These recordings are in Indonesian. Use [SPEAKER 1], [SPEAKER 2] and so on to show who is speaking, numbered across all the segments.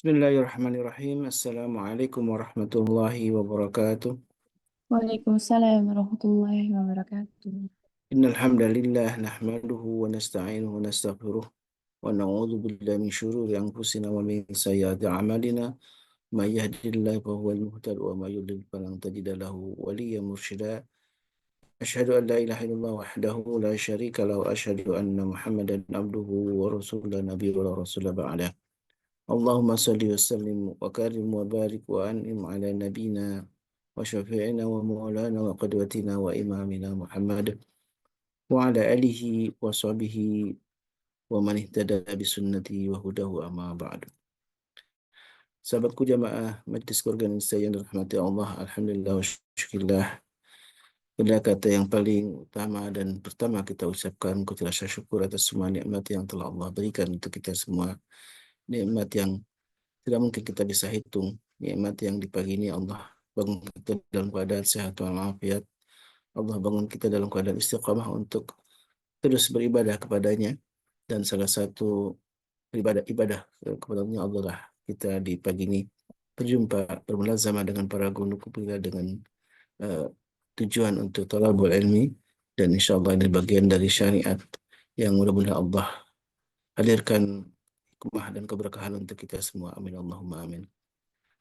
[SPEAKER 1] Bismillahirrahmanirrahim. Assalamualaikum warahmatullahi wabarakatuh.
[SPEAKER 2] Waalaikumsalam warahmatullahi wabarakatuh.
[SPEAKER 1] Innal hamdalillah nahmaduhu wa nasta'inuhu wa nastaghfiruh wa na'udzu billahi min shururi anfusina wa min sayyiati a'malina. May yahdihillahu fahuwal muhtadi wa may yudlil falan tajida lahu waliyyan mursyida. Asyhadu an la ilaha illallah wahdahu la syarika lahu wa asyhadu anna Muhammadan abduhu wa rasuluhu nabiyyu wa rasula ba'da. Allahumma salli wa sallim wa karim wa barik wa an'im ala nabina wa syafi'ina wa maulana wa qadwatina wa imamina Muhammad wa ala alihi wa sahbihi wa man ihtada bi sunnati wa hudahu amma ba'du. Sahabatku jamaah Majlis Keluarga Indonesia yang dirahmati Allah, alhamdulillah wa syukurillah. Adalah kata yang paling utama dan pertama kita ucapkan kita rasa syukur atas semua nikmat yang telah Allah berikan untuk kita semua. Nikmat yang tidak mungkin kita bisa hitung. Nikmat yang di pagi ini Allah bangun kita dalam keadaan sehat walafiat. Allah bangun kita dalam keadaan istiqamah untuk terus beribadah kepadanya. Dan salah satu ibadah kepada Allah adalah kita di pagi ini berjumpa, bermulazamah dengan para guru kita dengan eh, tujuan untuk thalabul ilmi. Dan insya Allah ini bagian dari syariat yang mudah-mudahan Allah hadirkan hikmah dan keberkahan untuk kita semua. Amin Allahumma amin.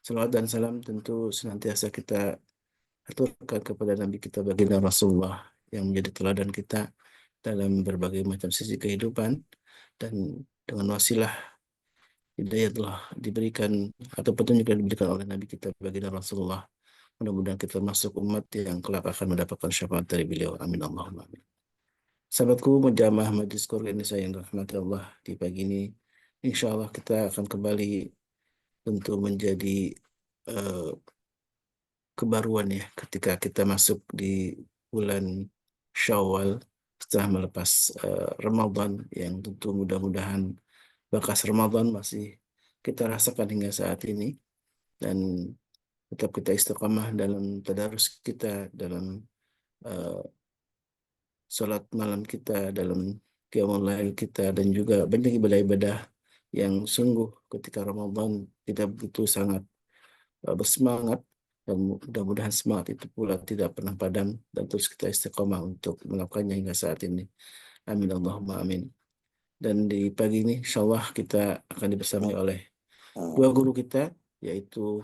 [SPEAKER 1] Salawat dan salam tentu senantiasa kita aturkan kepada Nabi kita baginda Rasulullah yang menjadi teladan kita dalam berbagai macam sisi kehidupan, dan dengan wasilah hidayah telah diberikan atau petunjuk yang diberikan oleh Nabi kita baginda Rasulullah. Mudah-mudahan kita masuk umat yang kelak akan mendapatkan syafaat dari beliau. Amin Allahumma amin. Sahabatku menjamah Majlis Keluarga Indonesia yang dirahmati Allah, di pagi ini insya Allah kita akan kembali tentu menjadi eh, kebaruan ya ketika kita masuk di bulan Syawal setelah melepas Ramadan yang tentu mudah-mudahan bekas Ramadan masih kita rasakan hingga saat ini, dan tetap kita istiqamah dalam tadarus kita, dalam eh, sholat malam kita, dalam qiyamul lail kita, dan juga banyak ibadah-ibadah yang sungguh ketika Ramadan kita begitu sangat bersemangat, dan mudah-mudahan semangat itu pula tidak pernah padam dan terus kita istiqomah untuk melakukannya hingga saat ini. Amin Allahumma amin. Dan di pagi ini insya Allah kita akan dibersamai oleh dua guru kita, yaitu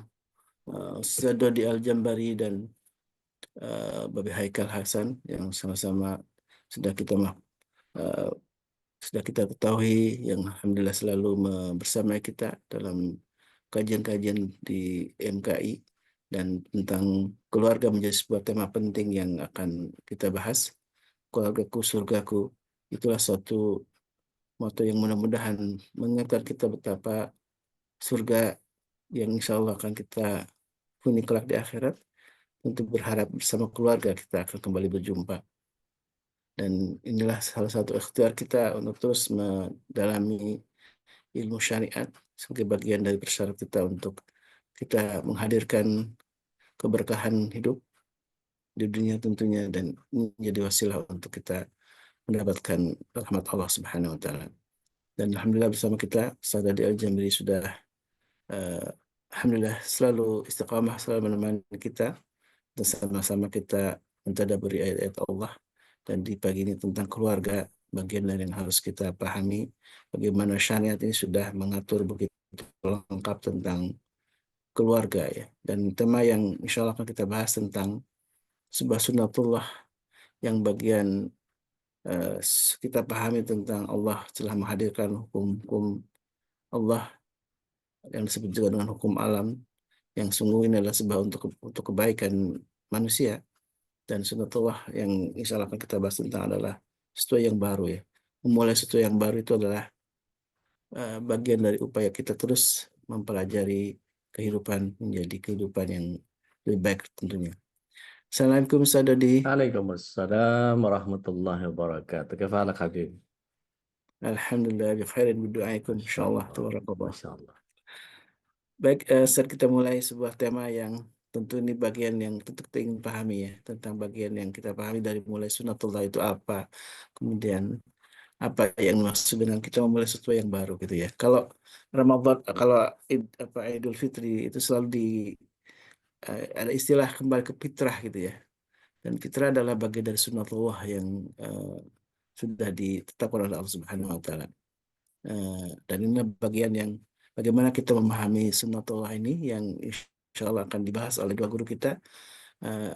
[SPEAKER 1] Ustaz Dodi Al-Jambari dan Babi Haikal Hasan, yang sama-sama sudah kita uh, sudah kita ketahui, yang alhamdulillah selalu bersama kita dalam kajian-kajian di MKI, dan tentang keluarga menjadi sebuah tema penting yang akan kita bahas. Keluargaku surgaku, itulah suatu moto yang mudah-mudahan mengingatkan kita betapa surga yang insya Allah akan kita huni kelak di akhirat. Untuk berharap bersama keluarga kita akan kembali berjumpa. Dan inilah salah satu ikhtiar kita untuk terus mendalami ilmu syariat sebagai bagian dari persyarat kita untuk kita menghadirkan keberkahan hidup di dunia tentunya, dan menjadi wasilah untuk kita mendapatkan rahmat Allah Subhanahu wa taala. Dan alhamdulillah bersama kita Saudara Al-Jamri sudah eh, alhamdulillah selalu istiqamah, selalu menemani kita, dan sama-sama kita mentadabburi ayat-ayat Allah. Dan di pagi ini tentang keluarga, bagian dari yang harus kita pahami bagaimana syariat ini sudah mengatur begitu lengkap tentang keluarga ya. Dan tema yang insya Allah akan kita bahas tentang sebuah sunatullah yang bagian eh, kita pahami tentang Allah telah menghadirkan hukum-hukum Allah yang disebut juga dengan hukum alam, yang sungguh ini adalah sebab untuk kebaikan manusia. Dan sunatullah yang insya Allah akan kita bahas tentang adalah sesuatu yang baru ya. Memulai sesuatu yang baru itu adalah bagian dari upaya kita terus mempelajari kehidupan menjadi kehidupan yang lebih baik tentunya. Assalamualaikum Ustaz Dodi.
[SPEAKER 3] Waalaikumsalam warahmatullahi wabarakatuh. Kifalak Habib?
[SPEAKER 1] Alhamdulillah bi khairin bidu'aikum insyaallah
[SPEAKER 3] Insyaallah.
[SPEAKER 1] tabarakallah.
[SPEAKER 3] Masya Allah.
[SPEAKER 1] Baik, Ustaz, kita mulai sebuah tema yang tentu ini bagian yang tentu kita ingin pahami ya, tentang bagian yang kita pahami dari mulai sunatullah itu apa, kemudian apa yang dimaksud dengan kita memulai sesuatu yang baru gitu ya. Kalau Ramadan, kalau Idul Fitri itu selalu ada istilah kembali ke fitrah gitu ya. Dan fitrah adalah bagian dari sunnatullah yang sudah ditetapkan oleh Allah Subhanahu wa taala. Dan ini bagian yang bagaimana kita memahami sunnatullah ini yang insya Allah akan dibahas oleh dua guru kita.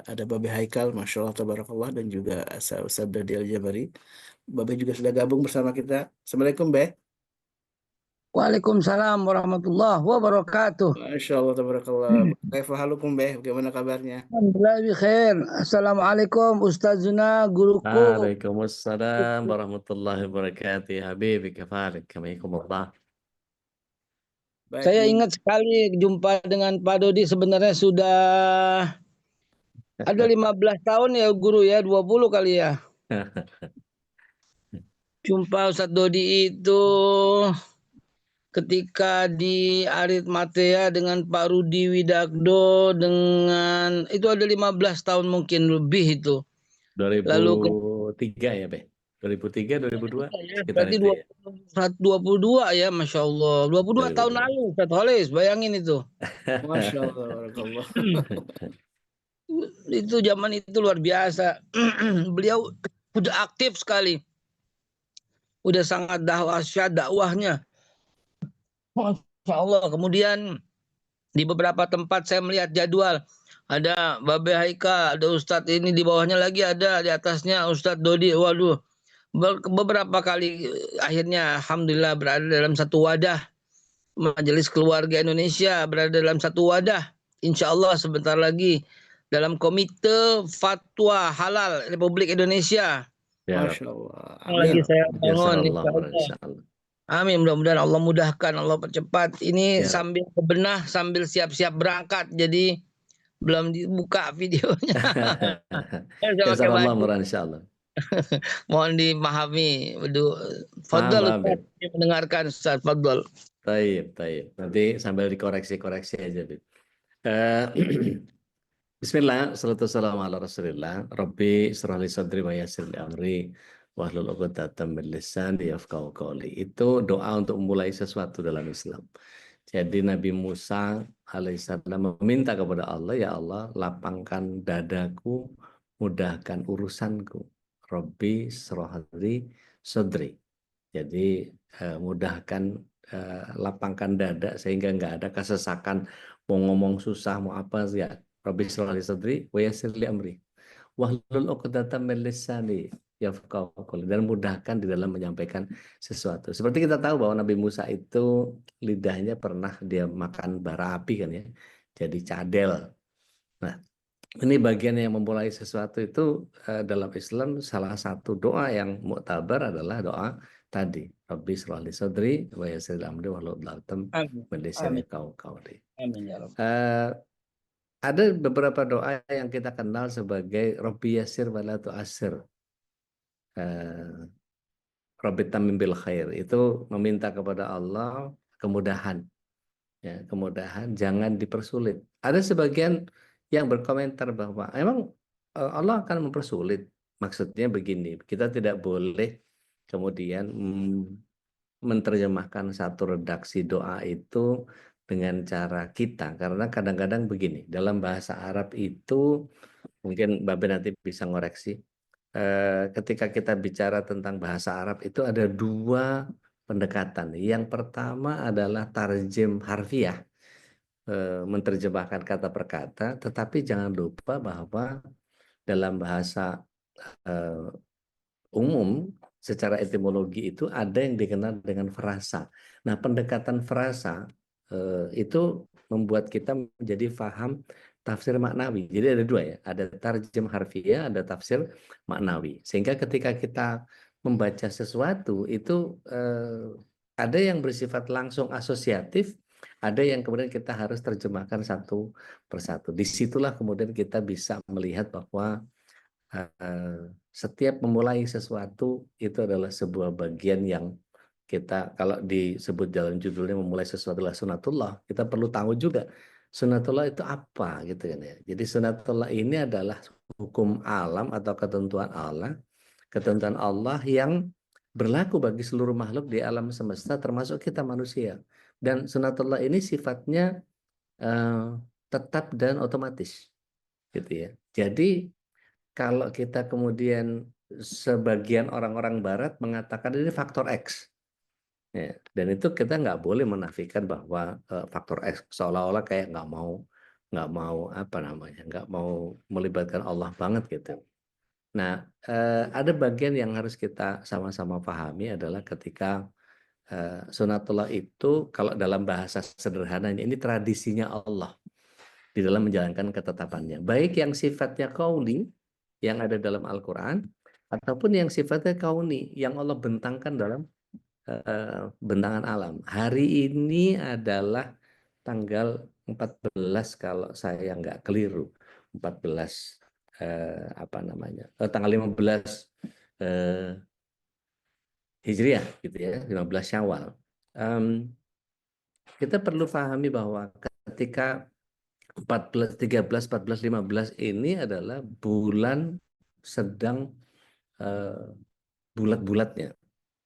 [SPEAKER 1] Ada Babe Haikal, Masya Allah, Tabarakallah, dan juga Ustaz Dadi Al-Jabari. Babe juga sudah gabung bersama kita. Assalamualaikum, Be.
[SPEAKER 4] Waalaikumsalam warahmatullahi wabarakatuh.
[SPEAKER 1] Masya Allah, Tabarakallah. Kaifa halukum, Be? Bagaimana kabarnya?
[SPEAKER 4] Alhamdulillah bi khair. Assalamualaikum Ustazuna guruku.
[SPEAKER 3] Waalaikumsalam warahmatullahi wabarakatuh. Ya Habibi, kafalik, kamikumullah.
[SPEAKER 1] Baik,
[SPEAKER 4] Saya
[SPEAKER 1] Bu.
[SPEAKER 4] ingat sekali jumpa dengan Pak Dodi, sebenarnya sudah ada 15 tahun ya guru ya, 20 kali ya. Jumpa Ustadz Dodi itu ketika di Aritmatea dengan Pak Rudi Widakdo, dengan itu ada 15 tahun mungkin lebih itu. Lalu
[SPEAKER 3] 2003 ya, Be? 2003, 2002,
[SPEAKER 4] ya,
[SPEAKER 3] sekitar
[SPEAKER 4] berarti
[SPEAKER 3] itu ya.
[SPEAKER 4] 22 ya, Masya Allah. 22 tahun
[SPEAKER 3] 2002.
[SPEAKER 4] lalu, Ustaz Holis, bayangin itu.
[SPEAKER 1] Masya Allah, Tabarakallah.
[SPEAKER 4] Itu zaman itu luar biasa. Beliau udah aktif sekali. Udah sangat dahsyat dakwahnya. Masya Allah. Kemudian di beberapa tempat saya melihat jadwal. Ada Babe Haika, ada Ustadz ini, di bawahnya lagi ada, di atasnya Ustadz Dodi. Waduh, beberapa kali akhirnya Alhamdulillah berada dalam satu wadah. Majelis Keluarga Indonesia berada dalam satu wadah. Insya Allah sebentar lagi dalam Komite Fatwa Halal Republik Indonesia.
[SPEAKER 3] Ya Rab.
[SPEAKER 1] Masya Allah.
[SPEAKER 4] Yang lagi
[SPEAKER 1] Amin.
[SPEAKER 4] saya bangun.
[SPEAKER 3] Jazakallah
[SPEAKER 4] Insya
[SPEAKER 3] khairan,
[SPEAKER 4] Allah.
[SPEAKER 3] insyaallah.
[SPEAKER 4] Amin, mudah-mudahan Allah mudahkan, Allah percepat. Ini
[SPEAKER 3] Ya Rab.
[SPEAKER 4] sambil bebenah, sambil siap-siap berangkat. Jadi belum dibuka videonya. Saya pakai
[SPEAKER 3] Jazakallah
[SPEAKER 4] baju.
[SPEAKER 3] khairan, insyaallah.
[SPEAKER 4] Mohon dimahami.
[SPEAKER 3] Paham,
[SPEAKER 4] Fadl
[SPEAKER 3] Habib.
[SPEAKER 4] Ustaz, mendengarkan Ustaz Fadl.
[SPEAKER 3] Taib, taib. Nanti sambil dikoreksi-koreksi aja, Bib. Eh, Bismillah, salatu wassalamu ala Rasulillah. Rabbi israh li sadri wa yassir li amri wahlul 'uqdatam min lisani yafqahu qawli. Itu doa untuk memulai sesuatu dalam Islam. Jadi Nabi Musa alaihissalam meminta kepada Allah, ya Allah, lapangkan dadaku, mudahkan urusanku. Rabbi israh li sadri. Jadi mudahkan, lapangkan dada sehingga nggak ada kesesakan, mau ngomong susah, mau apa ya. Rabbi shrah li sadri wa yassir li amri wahlul 'uqdatam min lisani yafqahu qawli, dan mudahkan di dalam menyampaikan sesuatu. Seperti kita tahu bahwa Nabi Musa itu lidahnya pernah dia makan bara api kan ya. Jadi cadel. Nah, ini bagian yang memulai sesuatu itu dalam Islam salah satu doa yang muktabar adalah doa tadi. Rabbi shrah li sadri wa yassir li amri wahlul 'uqdatam min lisani yafqahu qawli.
[SPEAKER 4] Amin ya Rabb.
[SPEAKER 3] Ada beberapa doa yang kita kenal sebagai Rabbi Yassir wa la tu'assir. Rabbi Tammim bil khair. Itu meminta kepada Allah kemudahan. Ya, kemudahan, jangan dipersulit. Ada sebagian yang berkomentar bahwa emang Allah akan mempersulit. Maksudnya begini, kita tidak boleh kemudian menerjemahkan satu redaksi doa itu dengan cara kita, karena kadang-kadang begini, dalam bahasa Arab itu mungkin Babe nanti bisa ngoreksi, ketika kita bicara tentang bahasa Arab itu ada dua pendekatan. Yang pertama adalah tarjem harfiah, menerjemahkan kata per kata, tetapi jangan lupa bahwa dalam bahasa umum secara etimologi itu ada yang dikenal dengan frasa. Nah, pendekatan frasa itu membuat kita menjadi faham tafsir maknawi. Jadi ada dua ya, ada tarjem harfiah, ada tafsir maknawi. Sehingga ketika kita membaca sesuatu itu ada yang bersifat langsung asosiatif, ada yang kemudian kita harus terjemahkan satu persatu. Disitulah kemudian kita bisa melihat bahwa setiap memulai sesuatu itu adalah sebuah bagian yang kita, kalau disebut dalam judulnya memulai sesuatu adalah sunatullah, kita perlu tahu juga sunatullah itu apa gitu kan ya. Jadi sunatullah ini adalah hukum alam atau ketentuan Allah yang berlaku bagi seluruh makhluk di alam semesta termasuk kita manusia. Dan sunatullah ini sifatnya tetap dan otomatis gitu ya. Jadi kalau kita kemudian sebagian orang-orang barat mengatakan ini faktor X. Ya, dan itu kita nggak boleh menafikan bahwa faktor X seolah-olah kayak nggak mau apa namanya nggak mau melibatkan Allah banget gitu. Nah, ada bagian yang harus kita sama-sama pahami adalah ketika sunatullah itu kalau dalam bahasa sederhananya ini tradisinya Allah di dalam menjalankan ketetapannya. Baik yang sifatnya qauli yang ada dalam Al-Quran ataupun yang sifatnya kauni yang Allah bentangkan dalam bentangan alam. Hari ini adalah tanggal 14 kalau saya nggak keliru. 14 apa namanya? Tanggal 15 Hijriah gitu ya, 15 Syawal. Kita perlu pahami bahwa ketika 14, 13, 14, 15 ini adalah bulan sedang bulat-bulatnya.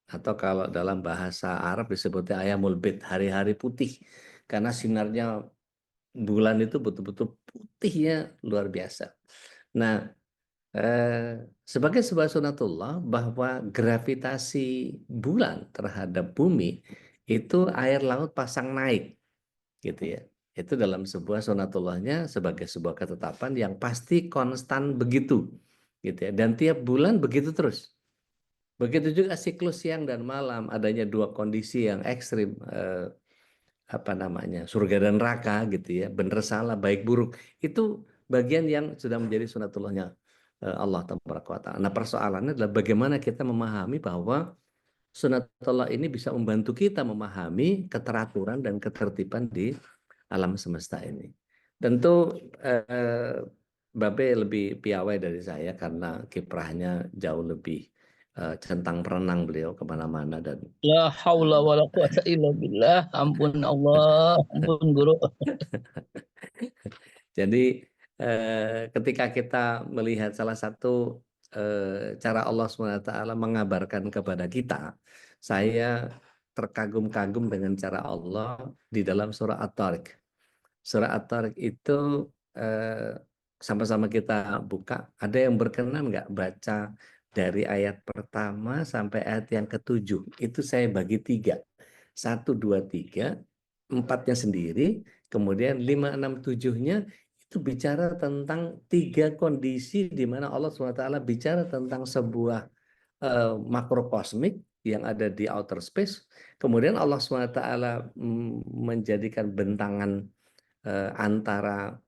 [SPEAKER 3] Atau kalau dalam bahasa Arab disebutnya ayamul bid, hari-hari putih. Karena sinarnya bulan itu betul-betul putihnya luar biasa. Nah, sebagai sebuah sunatullah bahwa gravitasi bulan terhadap bumi itu air laut pasang naik gitu ya. Itu dalam sebuah sunatullahnya sebagai sebuah ketetapan yang pasti konstan begitu gitu ya. Dan tiap bulan begitu terus. Begitu juga siklus siang dan malam, adanya dua kondisi yang ekstrim, apa namanya, surga dan neraka gitu ya, benar salah, baik buruk. Itu bagian yang sudah menjadi sunatullahnya Allah Tabaraka wa Ta'ala. Nah, persoalannya adalah bagaimana kita memahami bahwa sunatullah ini bisa membantu kita memahami keteraturan dan ketertiban di alam semesta ini. Tentu Babe lebih piawai dari saya karena kiprahnya jauh lebih centang perenang beliau kemana-mana dan
[SPEAKER 4] La haula wala quwata illa billah. Ampun Allah, ampun guru.
[SPEAKER 3] jadi ketika kita melihat salah satu cara Allah SWT mengabarkan kepada kita, saya terkagum-kagum dengan cara Allah di dalam surah At-Tariq. Surah At-Tariq itu sama-sama kita buka. Ada yang berkenan nggak baca dari ayat pertama sampai ayat yang ke-7? Itu saya bagi 3. 1, 2, 3. 4-nya sendiri. Kemudian 5, 6, 7-nya itu bicara tentang 3 kondisi di mana Allah SWT bicara tentang sebuah makrokosmik yang ada di outer space. Kemudian Allah SWT menjadikan bentangan antara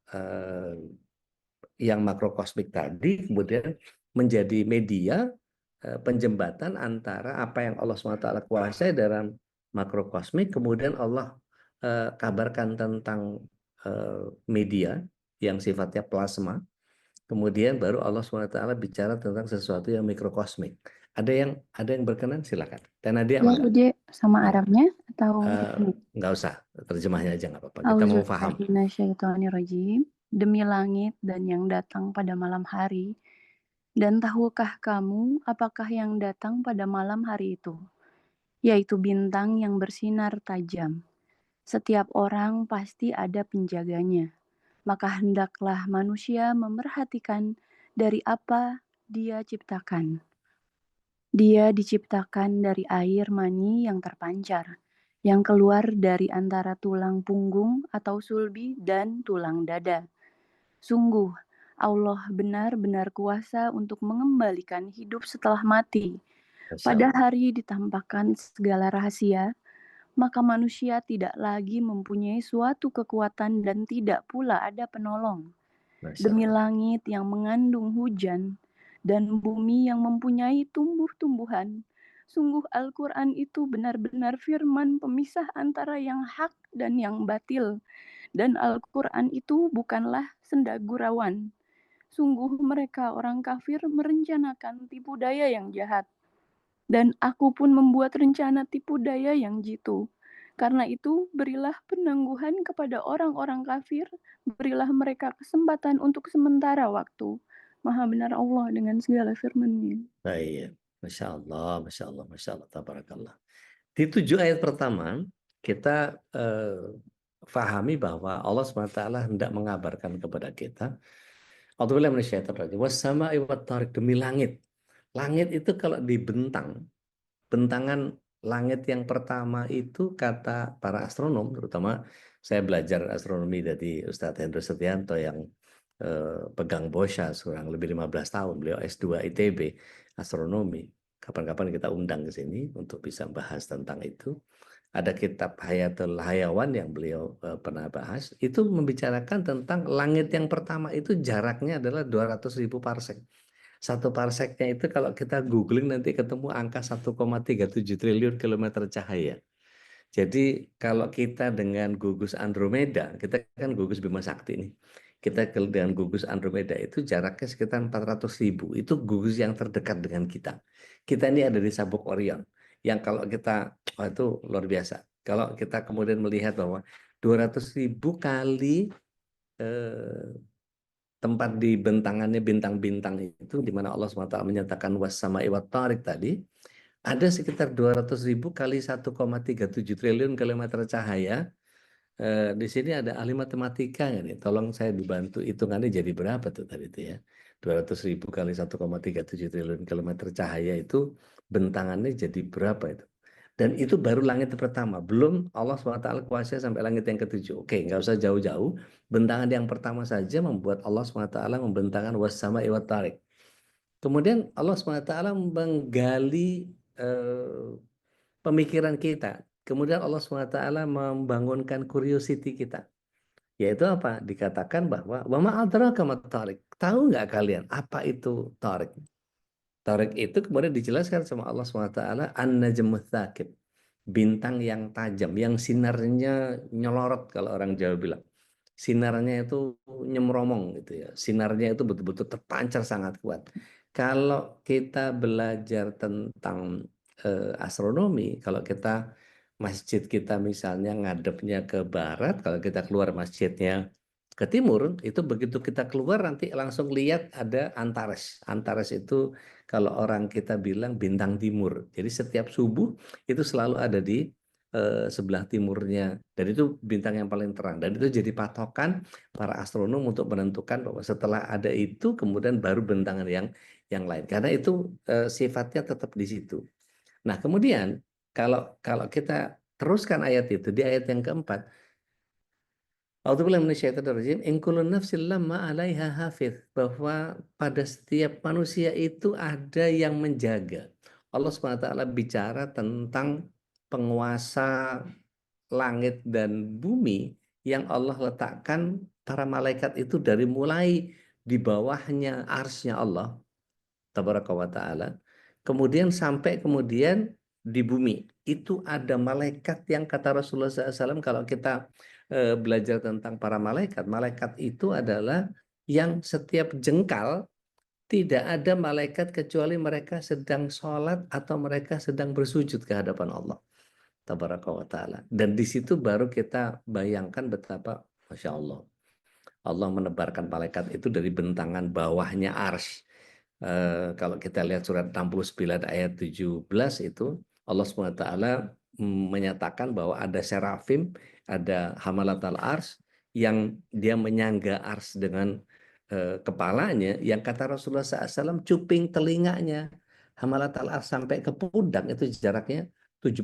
[SPEAKER 3] yang makrokosmik tadi kemudian menjadi media penjembatan antara apa yang Allah SWT kuasai dalam makrokosmik, kemudian Allah kabarkan tentang media yang sifatnya plasma, kemudian baru Allah SWT bicara tentang sesuatu yang mikrokosmik. Ada yang berkenan silakan. Dan Nadia
[SPEAKER 2] Ya, Ude, sama
[SPEAKER 3] Ya.
[SPEAKER 2] Arabnya atau
[SPEAKER 3] Nggak usah, terjemahnya aja nggak apa-apa. Kita mau paham.
[SPEAKER 2] Auzubillahiminasyaitonirrajim. Demi langit dan yang datang pada malam hari, dan tahukah kamu apakah yang datang pada malam hari itu? Yaitu bintang yang bersinar tajam. Setiap orang pasti ada penjaganya. Maka hendaklah manusia memerhatikan dari apa dia ciptakan. Dia diciptakan dari air mani yang terpancar, yang keluar dari antara tulang punggung atau sulbi dan tulang dada. Sungguh, Allah benar-benar kuasa untuk mengembalikan hidup setelah mati. Pada hari ditampakkan segala rahasia, maka manusia tidak lagi mempunyai suatu kekuatan dan tidak pula ada penolong. Demi langit yang mengandung hujan dan bumi yang mempunyai tumbuh-tumbuhan. Sungguh Al-Quran itu benar-benar firman pemisah antara yang hak dan yang batil. Dan Al-Quran itu bukanlah senda gurauan. Sungguh mereka orang kafir merencanakan tipu daya yang jahat. Dan aku pun membuat rencana tipu daya yang jitu. Karena itu berilah penangguhan kepada orang-orang kafir, berilah mereka kesempatan untuk sementara waktu. Maha benar Allah dengan segala firman-Nya.
[SPEAKER 3] Baik. Masya Allah, Masya Allah, Masya Allah, tabarakallah. Di 7 ayat pertama, kita fahami bahwa Allah SWT hendak mengabarkan kepada kita, A'udzubillahi minasyaitonir rajim, was-sama'i wat-thariq, demi langit. Langit itu kalau dibentang, bentangan langit yang pertama itu kata para astronom, terutama saya belajar astronomi dari Ustadz Hendro Setianto yang pegang BOSHA kurang lebih 15 tahun, beliau S2 ITB astronomi. Kapan-kapan kita undang ke sini untuk bisa bahas tentang itu. Ada kitab Hayatul Hayawan yang beliau pernah bahas, itu membicarakan tentang langit yang pertama itu jaraknya adalah 200.000 parsek. Satu parseknya itu kalau kita googling nanti ketemu angka 1,37 triliun kilometer cahaya. Jadi kalau kita dengan gugus Andromeda, kita kan gugus Bima Sakti nih. Kita dengan gugus Andromeda itu jaraknya sekitar 400.000. Itu gugus yang terdekat dengan kita. Kita ini ada di sabuk Orion. Yang kalau kita, itu luar biasa. Kalau kita kemudian melihat bahwa 200.000 kali tempat di bentangannya bintang-bintang itu, di mana Allah SWT menyatakan was-sama'i wat-thariq tadi, ada sekitar 200.000 kali 1,37 triliun kilometer cahaya. Di sini ada ahli matematika ya nih. Tolong saya dibantu hitungannya jadi berapa tuh tadi itu ya. 200.000 kali 1,37 triliun kilometer cahaya itu bentangannya jadi berapa itu. Dan itu baru langit pertama. Belum Allah SWT kuasa sampai langit yang ketujuh. Oke, nggak usah jauh-jauh. Bentangan yang pertama saja membuat Allah SWT membentangkan was-sama'i wat-thariq. Kemudian Allah SWT menggali pemikiran kita. Kemudian Allah SWT membangunkan curiosity kita. Yaitu apa? Dikatakan bahwa wa ma adraka mat-thariq. Tahu nggak kalian apa itu thariq? Thariq itu kemudian dijelaskan sama Allah SWT an-najmut tsaqib. Bintang yang tajam, yang sinarnya nyelorot kalau orang Jawa bilang. Sinarnya itu nyemromong gitu ya. Sinarnya itu betul-betul terpancar sangat kuat. Kalau kita belajar tentang astronomi, kalau kita masjid kita misalnya ngadepnya ke barat, kalau kita keluar masjidnya ke timur, itu begitu kita keluar nanti langsung lihat ada Antares. Antares itu kalau orang kita bilang bintang timur. Jadi setiap subuh itu selalu ada di sebelah timurnya, dan itu bintang yang paling terang, dan itu jadi patokan para astronom untuk menentukan bahwa setelah ada itu kemudian baru bentangan yang lain, karena itu sifatnya tetap di situ. Nah kemudian kalau kita teruskan ayat itu di ayat yang keempat, A'udzubillahi minasyaitonirrajim, in kullu nafsin lamma 'alaiha hafiz, bahwa pada setiap manusia itu ada yang menjaga. Allah SWT bicara tentang penguasa langit dan bumi yang Allah letakkan para malaikat itu dari mulai di bawahnya arsy-nya Allah tabaraka wa ta'ala, kemudian sampai kemudian di bumi itu ada malaikat yang kata Rasulullah SAW, kalau kita belajar tentang para malaikat, malaikat itu adalah yang setiap jengkal tidak ada malaikat kecuali mereka sedang sholat atau mereka sedang bersujud ke hadapan Allah tabaraka wa ta'ala. Dan di situ baru kita bayangkan betapa Masya Allah, Allah menebarkan malaikat itu dari bentangan bawahnya arsy. Kalau kita lihat surat 69 ayat 17 itu Allah SWT menyatakan bahwa ada serafim, ada hamalatal ars yang dia menyangga ars dengan kepalanya, yang kata Rasulullah SAW cuping telinganya hamalatal ars sampai ke pundak itu jaraknya 70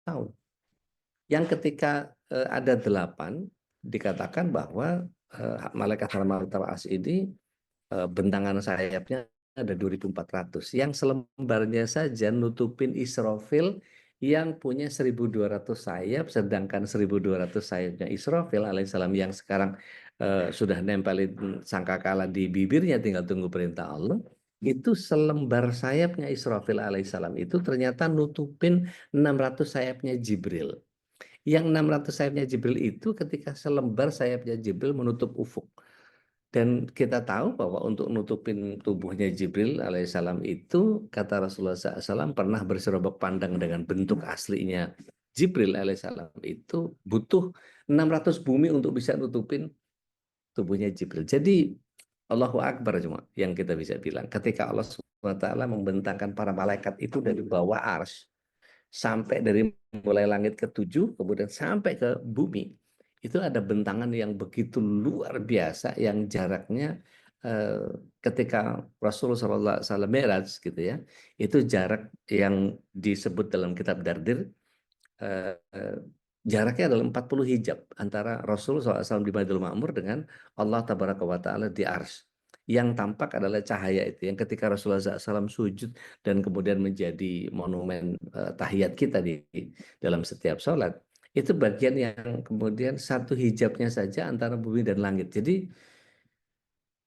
[SPEAKER 3] tahun. Yang ketika ada 8 dikatakan bahwa malaikat hamalatal ars ini bentangan sayapnya ada 2.400, yang selembarnya saja nutupin Israfil yang punya 1.200 sayap, sedangkan 1.200 sayapnya Israfil alaihissalam yang sekarang sudah nempelin sangkakala di bibirnya tinggal tunggu perintah Allah, itu selembar sayapnya Israfil alaihissalam itu ternyata nutupin 600 sayapnya Jibril. Yang 600 sayapnya Jibril itu ketika selembar sayapnya Jibril menutup ufuk. Dan kita tahu bahwa untuk nutupin tubuhnya Jibril alaihissalam itu, kata Rasulullah SAW, pernah berserobak pandang dengan bentuk aslinya Jibril alaihissalam itu butuh 600 bumi untuk bisa nutupin tubuhnya Jibril. Jadi Allahu Akbar cuma yang kita bisa bilang. Ketika Allah SWT membentangkan para malaikat itu dari bawah arsy sampai dari mulai langit ke-7 kemudian sampai ke bumi, itu ada bentangan yang begitu luar biasa yang jaraknya ketika Rasulullah SAW Mi'raj gitu ya, itu jarak yang disebut dalam kitab Dardir, jaraknya adalah 40 hijab antara Rasulullah SAW di Baitul Ma'mur dengan Allah Tabaraka wa Ta'ala di Arsy. Yang tampak adalah cahaya itu, yang ketika Rasulullah SAW sujud dan kemudian menjadi monumen tahiyat kita di dalam setiap sholat. Itu bagian yang kemudian satu hijabnya saja antara bumi dan langit. Jadi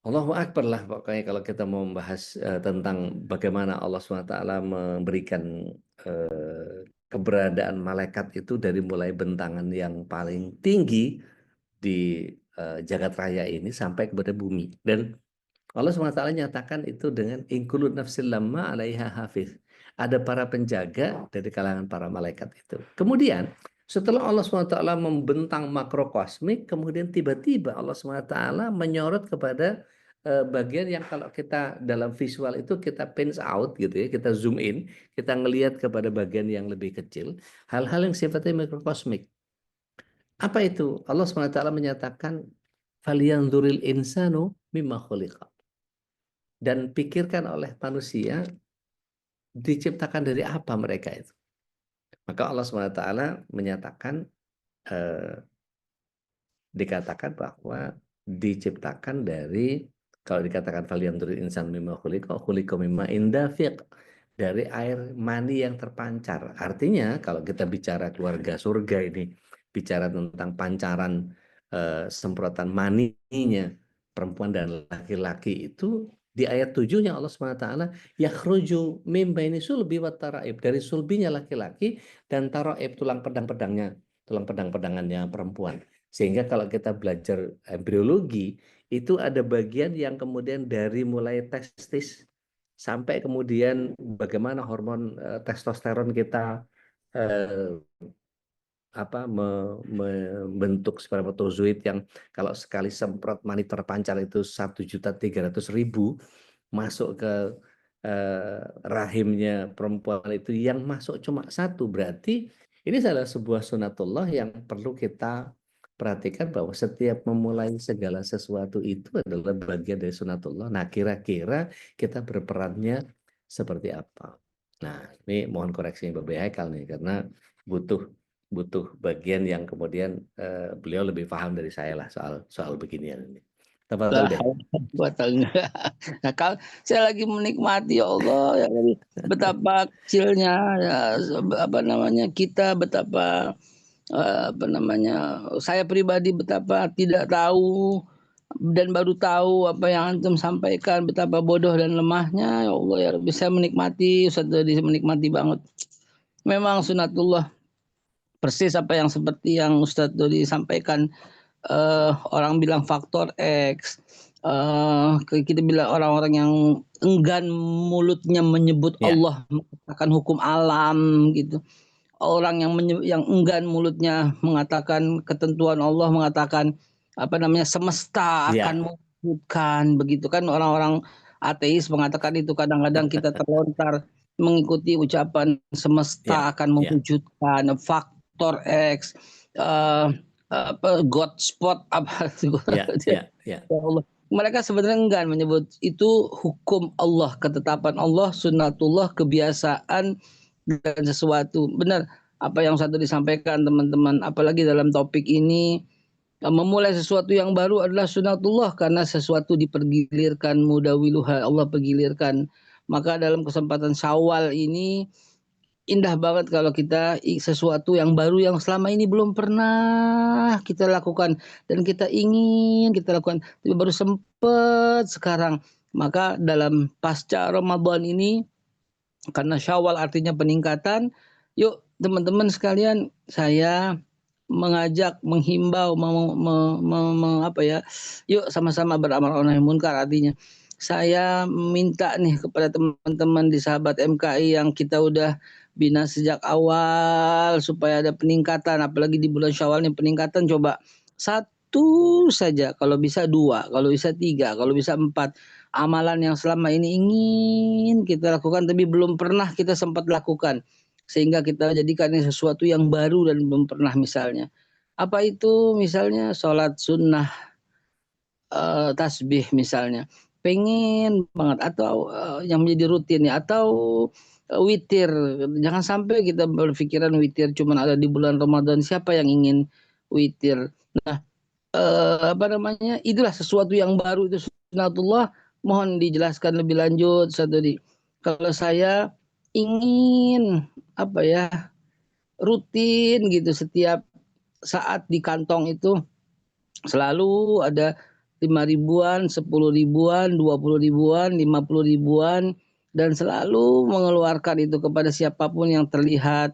[SPEAKER 3] Allahu Akbar lah pokoknya kalau kita mau membahas tentang bagaimana Allah SWT memberikan keberadaan malaikat itu dari mulai bentangan yang paling tinggi di jagat raya ini sampai kepada bumi. Dan Allah SWT nyatakan itu dengan inkulun nafsil lamma alaiha hafiz. Ada para penjaga dari kalangan para malaikat itu. Kemudian setelah Allah SWT membentang makrokosmik, kemudian tiba-tiba Allah SWT menyorot kepada bagian yang kalau kita dalam visual itu kita pinch out gitu ya, kita zoom in, kita ngelihat kepada bagian yang lebih kecil, hal-hal yang sifatnya mikrokosmik. Apa itu? Allah SWT menyatakan falyanzuril insanu mimma khuliqa. Dan pikirkan oleh manusia diciptakan dari apa mereka itu. Maka Allah SWT menyatakan dikatakan bahwa diciptakan dari, kalau dikatakan falyanzuril insanu mimma khuliqa, khuliqa mimma indafiq, dari air mani yang terpancar. Artinya kalau kita bicara keluarga surga ini, bicara tentang pancaran semprotan maninya perempuan dan laki-laki itu, di ayat 7-nya Allah SWT yakhruju mim baini sulbi wat taraib, dari sulbinya laki-laki dan taraib, tulang pedang-pedangannya perempuan. Sehingga kalau kita belajar embriologi itu ada bagian yang kemudian dari mulai testis sampai kemudian bagaimana hormon testosteron kita membentuk spermatozoid yang kalau sekali semprot mani terpancar itu 1.300.000 masuk ke rahimnya perempuan itu, yang masuk cuma 1. Berarti ini adalah sebuah sunatullah yang perlu kita perhatikan, bahwa setiap memulai segala sesuatu itu adalah bagian dari sunatullah. Nah, kira-kira kita berperannya seperti apa? Nah, ini mohon koreksinya Bapak Haikal nih, karena butuh bagian yang kemudian beliau lebih paham dari saya lah soal beginian ini.
[SPEAKER 4] Nah, kalau saya lagi menikmati ya Allah, ya betapa kecilnya ya, kita, betapa saya pribadi betapa tidak tahu dan baru tahu apa yang antum sampaikan, betapa bodoh dan lemahnya ya Allah ya Rabbi. Saya menikmati, Ustaz Dodi menikmati banget. Memang sunatullah persis apa yang seperti yang Ustaz Dodi sampaikan. Orang bilang faktor X, kita bilang orang-orang yang enggan mulutnya menyebut Allah, mengatakan hukum alam gitu. Orang yang enggan mulutnya mengatakan ketentuan Allah, mengatakan semesta akan mewujudkan, begitu kan. Orang-orang ateis mengatakan itu, kadang-kadang kita terlontar mengikuti ucapan semesta akan mewujudkan, faktor X, God spot apa Allah. Mereka sebenarnya enggan menyebut itu hukum Allah, ketetapan Allah, sunnatullah, kebiasaan dan sesuatu. Benar apa yang satu disampaikan teman-teman, apalagi dalam topik ini, memulai sesuatu yang baru adalah sunnatullah, karena sesuatu dipergilirkan, mudawiluha, Allah pergilirkan. Maka dalam kesempatan Syawal ini indah banget kalau kita sesuatu yang baru yang selama ini belum pernah kita lakukan dan kita ingin kita lakukan, tapi baru sempat sekarang. Maka dalam pasca Ramadan ini, karena Syawal artinya peningkatan, yuk teman-teman sekalian, saya mengajak, menghimbau, yuk sama-sama beramal nahi munkar. Artinya saya minta nih kepada teman-teman di sahabat MKI yang kita udah bina sejak awal supaya ada peningkatan, apalagi di bulan Syawal ini peningkatan. Coba 1 satu saja, kalau bisa 2, kalau bisa 3, kalau bisa 4. Amalan yang selama ini ingin kita lakukan tapi belum pernah kita sempat lakukan. Sehingga kita jadikan ini sesuatu yang baru dan belum pernah misalnya. Apa itu? Misalnya sholat sunnah, tasbih misalnya. Pengen banget atau yang menjadi rutin ya, atau witir. Jangan sampai kita berpikiran witir cuman ada di bulan Ramadan. Siapa yang ingin witir? Nah, apa namanya? Itulah sesuatu yang baru, itu sunnatullah. Mohon dijelaskan lebih lanjut tadi. Kalau saya ingin apa ya? Rutin gitu, setiap saat di kantong itu selalu ada 5 ribuan, 10 ribuan, 20 ribuan, 50 ribuan, dan selalu mengeluarkan itu kepada siapapun yang terlihat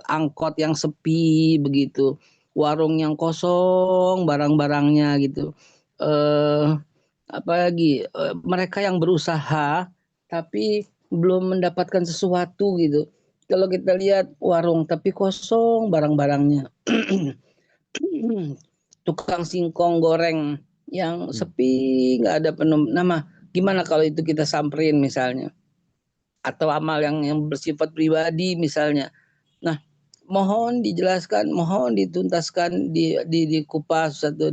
[SPEAKER 4] angkot yang sepi begitu, warung yang kosong barang-barangnya gitu. Eh, Apalagi mereka yang berusaha tapi belum mendapatkan sesuatu gitu. Kalau kita lihat warung tapi kosong barang-barangnya. Tukang singkong goreng yang sepi, nggak ada nama. Gimana kalau itu kita samperin misalnya? Atau amal yang bersifat pribadi misalnya. Nah, mohon dijelaskan, mohon dituntaskan, dikupas atau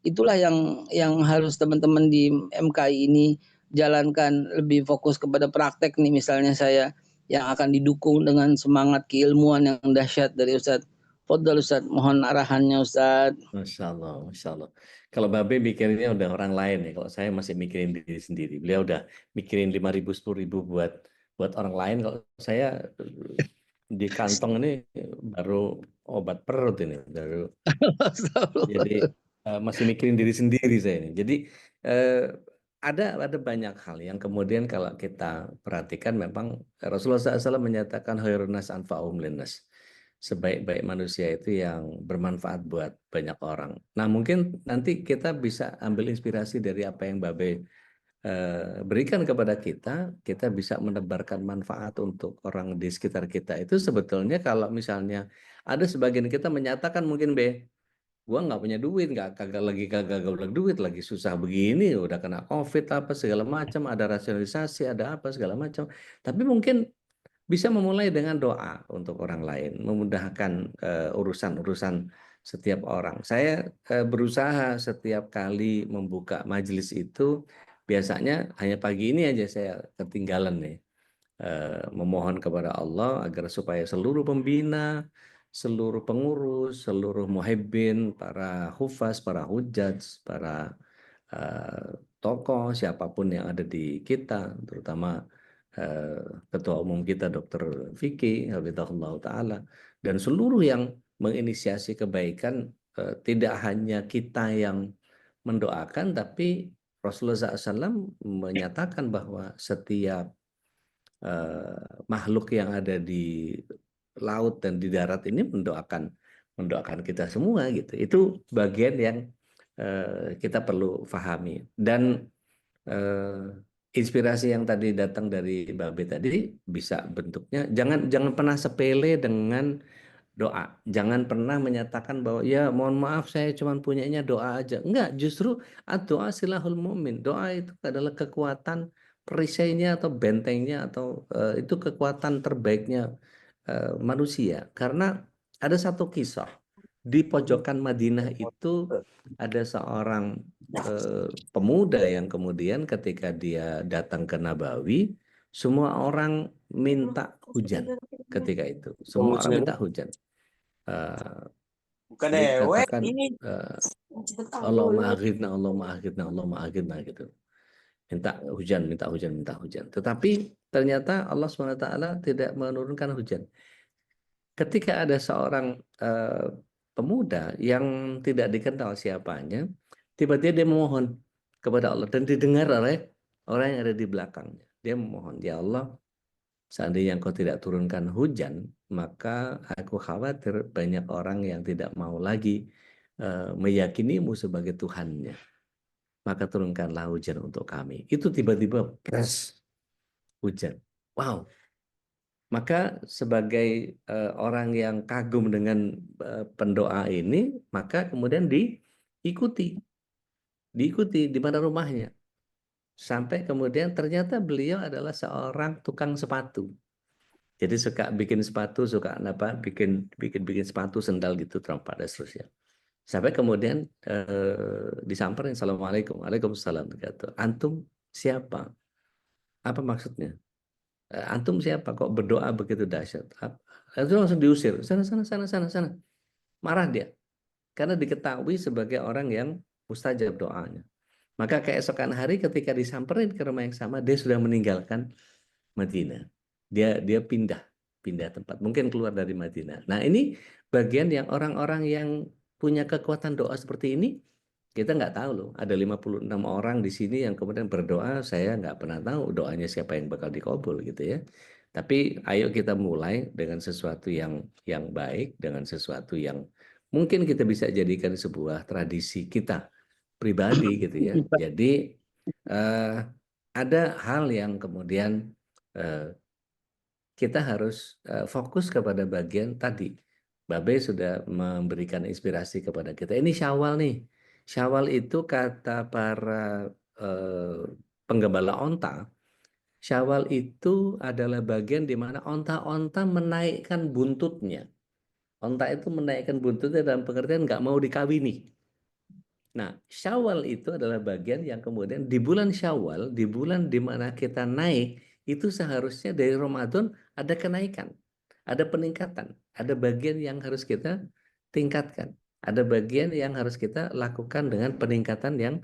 [SPEAKER 4] itulah yang harus teman-teman di MKI ini jalankan, lebih fokus kepada praktek nih misalnya saya, yang akan didukung dengan semangat keilmuan yang dahsyat dari Ustadz. Fadhal Ustadz, mohon arahannya Ustadz.
[SPEAKER 3] Masya Allah, Masya Allah. Kalau Babe mikirnya udah orang lain ya, kalau saya masih mikirin diri sendiri. Beliau udah mikirin 5 ribu, 10 ribu buat orang lain. Kalau saya di kantong ini baru obat perut ini, baru. Jadi masih mikirin diri sendiri saya ini. Jadi eh, ada banyak hal yang kemudian kalau kita perhatikan memang Rasulullah SAW menyatakan khairun nas anfa'uhum linnas. Sebaik-baik manusia itu yang bermanfaat buat banyak orang. Nah, mungkin nanti kita bisa ambil inspirasi dari apa yang Babe berikan kepada kita bisa menebarkan manfaat untuk orang di sekitar kita. Itu sebetulnya kalau misalnya ada sebagian kita menyatakan mungkin gua nggak punya duit, kagak gaulak duit, lagi susah begini, udah kena COVID apa segala macam, ada rasionalisasi, ada apa segala macam. Tapi mungkin bisa memulai dengan doa untuk orang lain, memudahkan urusan-urusan setiap orang. Saya berusaha setiap kali membuka majelis itu, biasanya hanya pagi ini aja saya ketinggalan nih. Memohon kepada Allah agar supaya seluruh pembina, seluruh pengurus, seluruh muhibbin, para hufaz, para hujjaj, para tokoh, siapapun yang ada di kita, terutama Ketua Umum kita Dr. Vicky, Hafizahullah Ta'ala, dan seluruh yang menginisiasi kebaikan, tidak hanya kita yang mendoakan, tapi Rasulullah SAW menyatakan bahwa setiap makhluk yang ada di laut dan di darat ini mendoakan kita semua gitu. Itu bagian yang kita perlu pahami. Dan inspirasi yang tadi datang dari Babe tadi bisa bentuknya jangan pernah sepele dengan doa. Jangan pernah menyatakan bahwa ya mohon maaf saya cuma punyanya doa aja. Enggak, justru doa silahul mu'min. Doa itu adalah kekuatan perisainya atau bentengnya atau itu kekuatan terbaiknya manusia. Karena ada satu kisah di pojokan Madinah itu ada seorang pemuda yang kemudian ketika dia datang ke Nabawi, semua orang minta hujan ketika itu. Semua orang minta hujan.
[SPEAKER 5] Bukan
[SPEAKER 3] Dia
[SPEAKER 5] dewek
[SPEAKER 3] katakan
[SPEAKER 5] ini.
[SPEAKER 3] Allahumma aghithna, Allahumma aghithna, Allahumma aghithna gitu. Minta hujan, minta hujan, minta hujan. Tetapi ternyata Allah SWT tidak menurunkan hujan. Ketika ada seorang pemuda yang tidak dikenal siapanya, tiba-tiba dia memohon kepada Allah dan didengar oleh orang yang ada di belakangnya. Dia memohon, ya Allah, seandainya engkau tidak turunkan hujan, maka aku khawatir banyak orang yang tidak mau lagi meyakinimu sebagai Tuhannya. Maka turunkanlah hujan untuk kami. Itu tiba-tiba hujan. Wow. Maka sebagai orang yang kagum dengan pendoa ini, maka kemudian diikuti di mana rumahnya. Sampai kemudian ternyata beliau adalah seorang tukang sepatu. Jadi suka bikin sepatu, suka bikin sepatu, sendal gitu, trompa dan seterusnya. Sampai kemudian disamperin, Assalamualaikum, Waalaikumsalam, kata, antum siapa? Apa maksudnya? Antum siapa kok berdoa begitu dahsyat? Itu langsung diusir, sana. Marah dia, karena diketahui sebagai orang yang mustajab doanya. Maka keesokan hari ketika disamperin ke rumah yang sama, dia sudah meninggalkan Madinah. Dia pindah tempat, mungkin keluar dari Madinah. Nah, ini bagian yang orang-orang yang punya kekuatan doa seperti ini, kita nggak tahu loh. Ada 56 orang di sini yang kemudian berdoa, saya nggak pernah tahu doanya siapa yang bakal dikabul gitu ya. Tapi ayo kita mulai dengan sesuatu yang baik, dengan sesuatu yang mungkin kita bisa jadikan sebuah tradisi kita pribadi gitu ya. Jadi ada hal yang kemudian kita harus fokus kepada bagian tadi. Babe sudah memberikan inspirasi kepada kita. Ini Syawal nih. Syawal itu kata para penggembala onta, Syawal itu adalah bagian di mana onta-onta menaikkan buntutnya. Onta itu menaikkan buntutnya dalam pengertian nggak mau dikawini. Nah, Syawal itu adalah bagian yang kemudian di bulan Syawal, di bulan di mana kita naik, itu seharusnya dari Ramadan ada kenaikan, ada peningkatan, ada bagian yang harus kita tingkatkan, ada bagian yang harus kita lakukan dengan peningkatan yang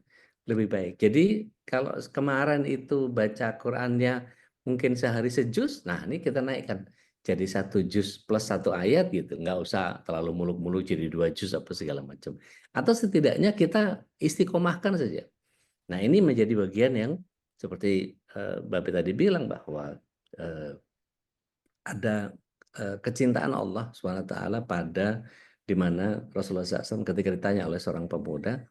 [SPEAKER 3] lebih baik. Jadi kalau kemarin itu baca Qur'annya mungkin sehari sejuz, nah ini kita naikkan jadi 1 juz plus 1 ayat gitu, nggak usah terlalu muluk-muluk jadi 2 juz apa segala macam. Atau setidaknya kita istiqomahkan saja. Nah, ini menjadi bagian yang seperti Bapak tadi bilang bahwa ada kecintaan Allah SWT pada di mana Rasulullah SAW ketika ditanya oleh seorang pemuda,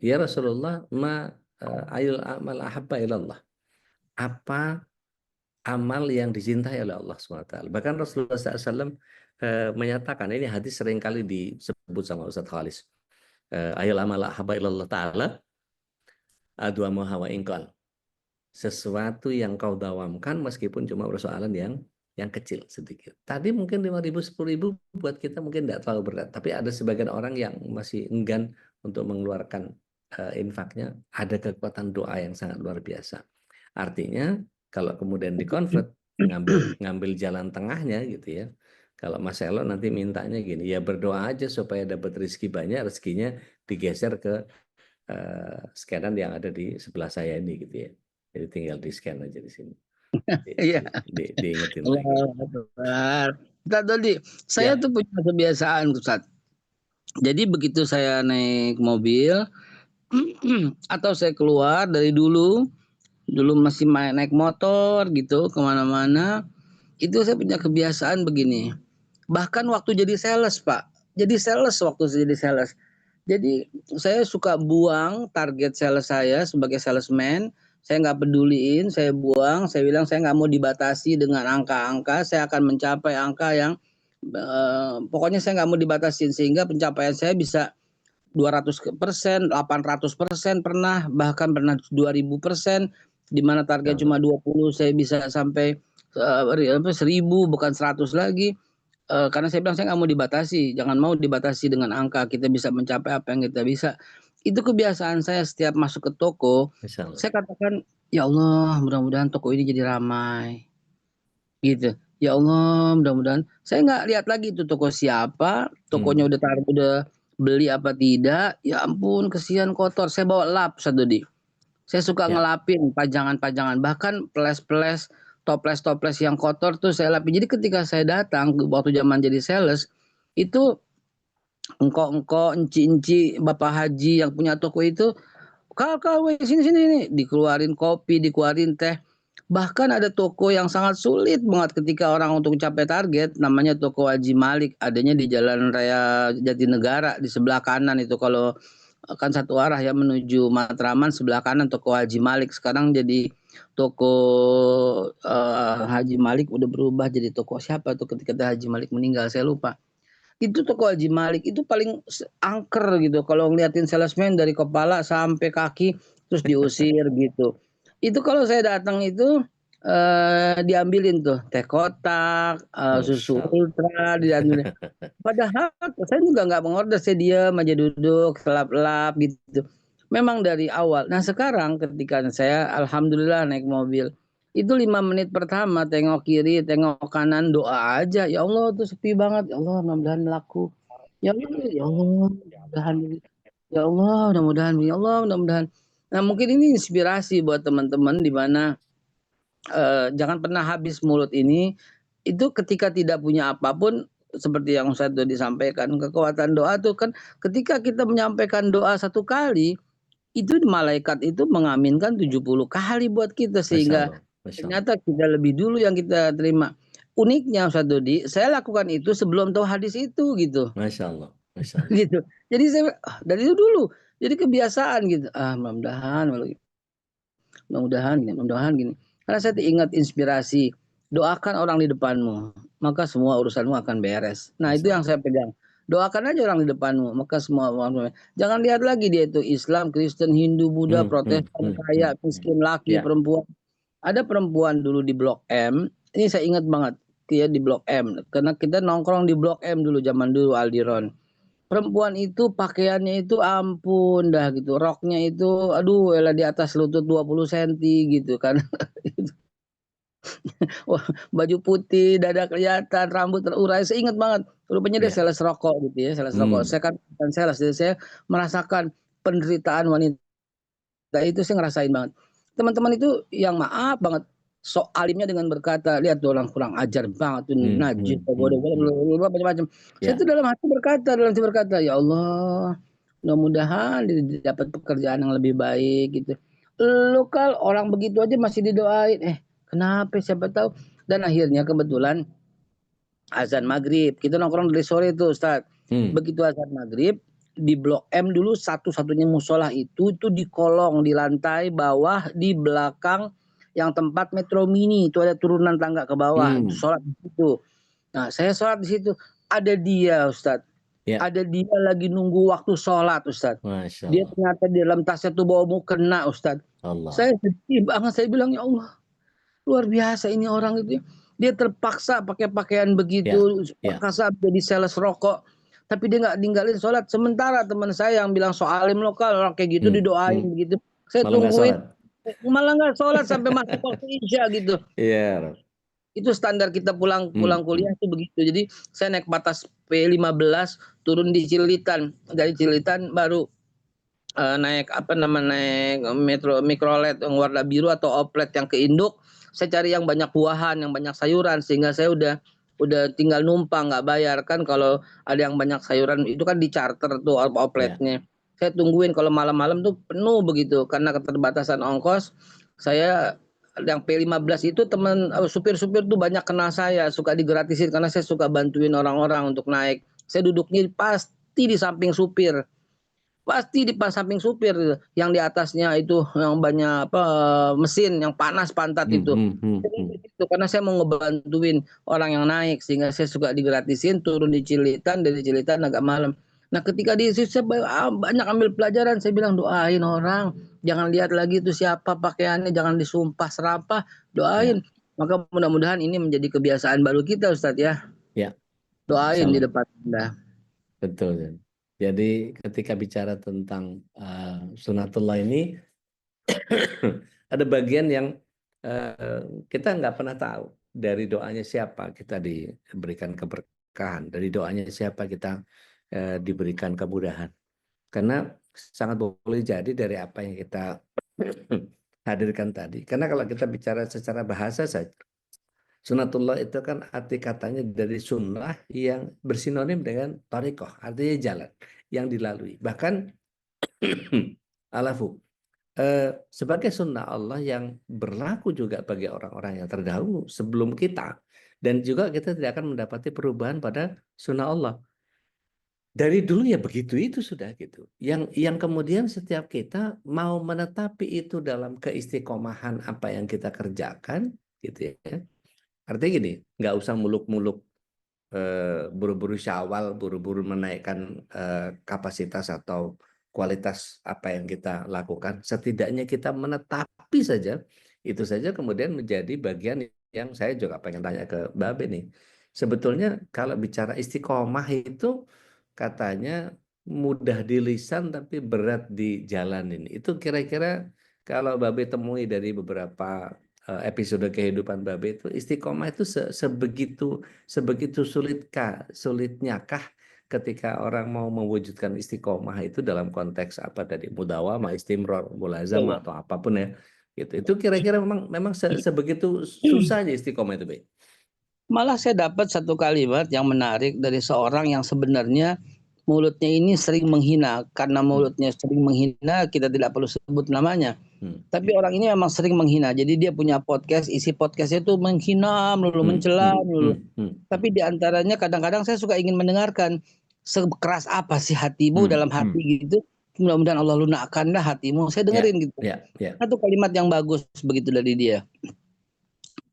[SPEAKER 3] ya Rasulullah, ayul amal ahabba ilallah. Apa amal yang dicintai oleh Allah SWT. Bahkan Rasulullah SAW menyatakan, ini hadis seringkali disebut sama Ustaz Khalis, ayul amal ahabba ilallah ta'ala adu hawa ingkal. Sesuatu yang kau dawamkan meskipun cuma persoalan yang kecil sedikit. Tadi mungkin 5.000, 10.000 buat kita mungkin tidak terlalu berat, tapi ada sebagian orang yang masih enggan untuk mengeluarkan infaknya. Ada kekuatan doa yang sangat luar biasa. Artinya kalau kemudian dikonvert, ngambil jalan tengahnya gitu ya. Kalau Mas Elo nanti mintanya gini, ya berdoa aja supaya dapat rezeki banyak, rezekinya digeser ke scanan yang ada di sebelah saya ini gitu ya. Jadi tinggal di scan aja di sini.
[SPEAKER 4] Iya.
[SPEAKER 3] Diingetin lagi.
[SPEAKER 4] Ustaz Dodi, saya tuh punya kebiasaan, Ustaz. Jadi begitu saya naik mobil atau saya keluar dari dulu masih naik motor gitu kemana-mana, itu saya punya kebiasaan begini. Bahkan waktu jadi sales, Pak. Jadi sales waktu saya jadi sales. Jadi saya suka buang target sales saya sebagai salesman. Saya nggak peduliin, saya buang. Saya bilang saya nggak mau dibatasi dengan angka-angka. Saya akan mencapai angka yang pokoknya saya nggak mau dibatasin, sehingga pencapaian saya bisa 200%, 800% pernah, bahkan pernah 2000%, di mana target cuma 20, saya bisa sampai 1000, bukan 100 lagi. Karena saya bilang saya nggak mau dibatasi, jangan mau dibatasi dengan angka, kita bisa mencapai apa yang kita bisa. Itu kebiasaan saya setiap masuk ke toko, saya katakan, ya Allah mudah-mudahan toko ini jadi ramai. Gitu. Ya Allah mudah-mudahan, saya nggak lihat lagi itu toko siapa, tokonya udah beli apa tidak, ya ampun kesian kotor, saya bawa lap satu di. Saya suka ngelapin pajangan-pajangan, bahkan ples-ples, toples-toples yang kotor tuh saya lapin. Jadi ketika saya datang waktu zaman jadi sales, itu engkau enci-enci bapak haji yang punya toko itu, kal sini nih, dikeluarin kopi, dikeluarin teh. Bahkan ada toko yang sangat sulit banget ketika orang untuk mencapai target, namanya toko Haji Malik, adanya di Jalan Raya Jatinegara di sebelah kanan itu, kalau kan satu arah ya menuju Matraman, sebelah kanan toko Haji Malik, sekarang jadi toko Haji Malik udah berubah jadi toko siapa tuh ketika Haji Malik meninggal, saya lupa. Itu toko Haji Malik itu paling angker gitu. Kalau ngeliatin salesman dari kepala sampai kaki terus diusir gitu. Itu kalau saya datang itu diambilin tuh teh kotak, susu
[SPEAKER 3] Masya Allah.
[SPEAKER 4] ultra diambilin. Padahal saya juga nggak mengorder, saya diam aja duduk, lap-lap gitu. Memang dari awal. Nah sekarang ketika saya alhamdulillah naik mobil, itu 5 menit pertama tengok kiri, tengok kanan, doa aja. Ya Allah tuh sepi banget. Ya Allah mudah-mudahan laku. Ya Allah, mudah-mudahan. Ya Allah, mudah-mudahan. Ya Allah, mudah-mudahan. Nah mungkin ini inspirasi buat teman-teman di mana jangan pernah habis mulut ini. Itu ketika tidak punya apapun, seperti yang Ustadz tadi disampaikan, kekuatan doa tuh kan ketika kita menyampaikan doa 1 kali, itu malaikat itu mengaminkan 70 kali buat kita,
[SPEAKER 3] Masya
[SPEAKER 4] sehingga
[SPEAKER 3] Allah. Masya Allah.
[SPEAKER 4] ternyata kita lebih dulu yang kita terima. Uniknya Ustadz Dodi, saya lakukan itu sebelum tahu hadis itu gitu.
[SPEAKER 3] Masya Allah. Masya Allah.
[SPEAKER 4] Gitu. Jadi saya dari itu dulu. Jadi kebiasaan gitu. Mudah-mudahan gini. Karena saya ingat inspirasi, doakan orang di depanmu, maka semua urusanmu akan beres. Nah, itu yang saya pegang. Doakan aja orang di depanmu, maka semua orang. Jangan lihat lagi dia itu Islam, Kristen, Hindu, Buddha, Protestan, kaya, miskin, laki,
[SPEAKER 3] Ya.
[SPEAKER 4] perempuan. Ada perempuan dulu di Blok M, ini saya ingat banget, dia di Blok M, karena kita nongkrong di Blok M dulu, zaman dulu Aldiron. Perempuan itu pakaiannya itu ampun dah gitu, roknya itu aduh elah di atas lutut 20 cm gitu kan. Wah, baju putih, dada kelihatan, rambut terurai. Saya ingat banget. Rupanya dia
[SPEAKER 3] Ya.
[SPEAKER 4] sales rokok gitu ya, sales rokok. Saya kan bukan sales, jadi saya merasakan penderitaan wanita itu, saya ngerasain banget. Teman-teman itu yang maaf banget, sok alimnya dengan berkata, lihat tuh orang kurang ajar banget tuh, najis, macam-macam. Saya
[SPEAKER 3] Ya.
[SPEAKER 4] tuh dalam hati berkata, ya Allah, mudah-mudahan dapat pekerjaan yang lebih baik gitu. Lu kalau orang begitu aja masih didoain, kenapa siapa tahu. Dan akhirnya kebetulan azan maghrib, kita nongkrong dari sore tuh Ustaz. Begitu azan maghrib, di Blok M dulu satu-satunya musola itu di kolong di lantai bawah di belakang yang tempat Metro Mini, itu ada turunan tangga ke bawah, itu sholat di situ. Nah saya sholat di situ, ada dia Ustaz.
[SPEAKER 3] Ya.
[SPEAKER 4] Ada dia lagi nunggu waktu sholat Ustaz.
[SPEAKER 3] Masya
[SPEAKER 4] Dia
[SPEAKER 3] Allah.
[SPEAKER 4] ternyata di dalam tasnya tuh bawa mukena Ustaz.
[SPEAKER 3] Allah.
[SPEAKER 4] Saya sedih banget, saya bilang ya Allah, luar biasa ini orang itu. Dia terpaksa pakai pakaian begitu, terpaksa jadi sales rokok, tapi dia nggak ninggalin sholat. Sementara teman saya yang bilang soalim lokal, orang kayak gitu didoain begitu. Saya
[SPEAKER 3] Malah nggak
[SPEAKER 4] tungguin,
[SPEAKER 3] sholat.
[SPEAKER 4] malah nggak sholat sampai masuk waktu isya gitu.
[SPEAKER 3] Iya.
[SPEAKER 4] Itu standar kita pulang kuliah itu begitu. Jadi saya naik batas P15, turun di Cililitan, dari Cililitan baru naik metro mikrolet yang warna biru atau oplet yang ke induk. Saya cari yang banyak buahan, yang banyak sayuran, sehingga saya udah tinggal numpang, nggak bayar kan. Kalau ada yang banyak sayuran itu kan di charter tuh opletnya. Saya tungguin kalau malam-malam tuh penuh begitu, karena keterbatasan ongkos. Saya yang P15 itu teman supir-supir tuh banyak kenal saya, suka digratisin karena saya suka bantuin orang-orang untuk naik. Saya duduknya pasti di samping supir. Pasti di samping supir, yang di atasnya itu yang banyak mesin yang panas pantat itu. Itu karena saya mau ngebantuin orang yang naik, sehingga saya suka digratisin, turun di Cilitan, dari Cilitan agak malam. Nah ketika di situ saya banyak ambil pelajaran, saya bilang doain orang, jangan lihat lagi itu siapa pakaiannya, jangan disumpah serapah, doain. Maka mudah-mudahan ini menjadi kebiasaan baru kita Ustadz ya. Doain di depan Anda.
[SPEAKER 3] Betul. Jadi ketika bicara tentang sunatullah ini ada bagian yang kita nggak pernah tahu dari doanya siapa kita diberikan keberkahan, dari doanya siapa kita diberikan kemudahan. Karena sangat boleh jadi dari apa yang kita hadirkan tadi. Karena kalau kita bicara secara bahasa saja, sunatullah itu kan arti katanya dari sunnah yang bersinonim dengan tariqah, artinya jalan yang dilalui. Bahkan alafu sebagai sunnah Allah yang berlaku juga bagi orang-orang yang terdahulu sebelum kita, dan juga kita tidak akan mendapati perubahan pada sunnah Allah. dari dulu ya begitu itu sudah gitu. Yang kemudian setiap kita mau menetapi itu dalam keistiqomahan apa yang kita kerjakan gitu ya. Artinya gini, nggak usah muluk-muluk buru-buru syawal, buru-buru menaikkan kapasitas atau kualitas apa yang kita lakukan. Setidaknya kita menetapi saja, itu saja kemudian menjadi bagian yang saya juga pengen tanya ke Mbak Abe nih. Sebetulnya kalau bicara istiqomah itu katanya mudah di lisan tapi berat di jalanin. Itu kira-kira kalau Mbak Abe temui dari beberapa episode kehidupan Mbak Abe itu istiqomah itu sebegitu sulitnya kah ketika orang mau mewujudkan istiqomah itu dalam konteks apa tadi mudawamah, istimror, mulazamah atau apapun ya gitu. Itu kira-kira memang sebegitu susahnya istiqomah itu, Be.
[SPEAKER 4] Malah saya dapat satu kalimat yang menarik dari seorang yang sebenarnya mulutnya ini sering menghina. Karena mulutnya sering menghina, kita tidak perlu sebut namanya. Tapi orang ini memang sering menghina. Jadi dia punya podcast, isi podcastnya itu menghina melulu, mencela melulu. Tapi di antaranya kadang-kadang saya suka ingin mendengarkan, sekeras apa sih hatimu dalam hati gitu. Mudah-mudahan Allah lunakkanlah hatimu. Saya dengerin gitu. Satu kalimat yang bagus begitu dari dia.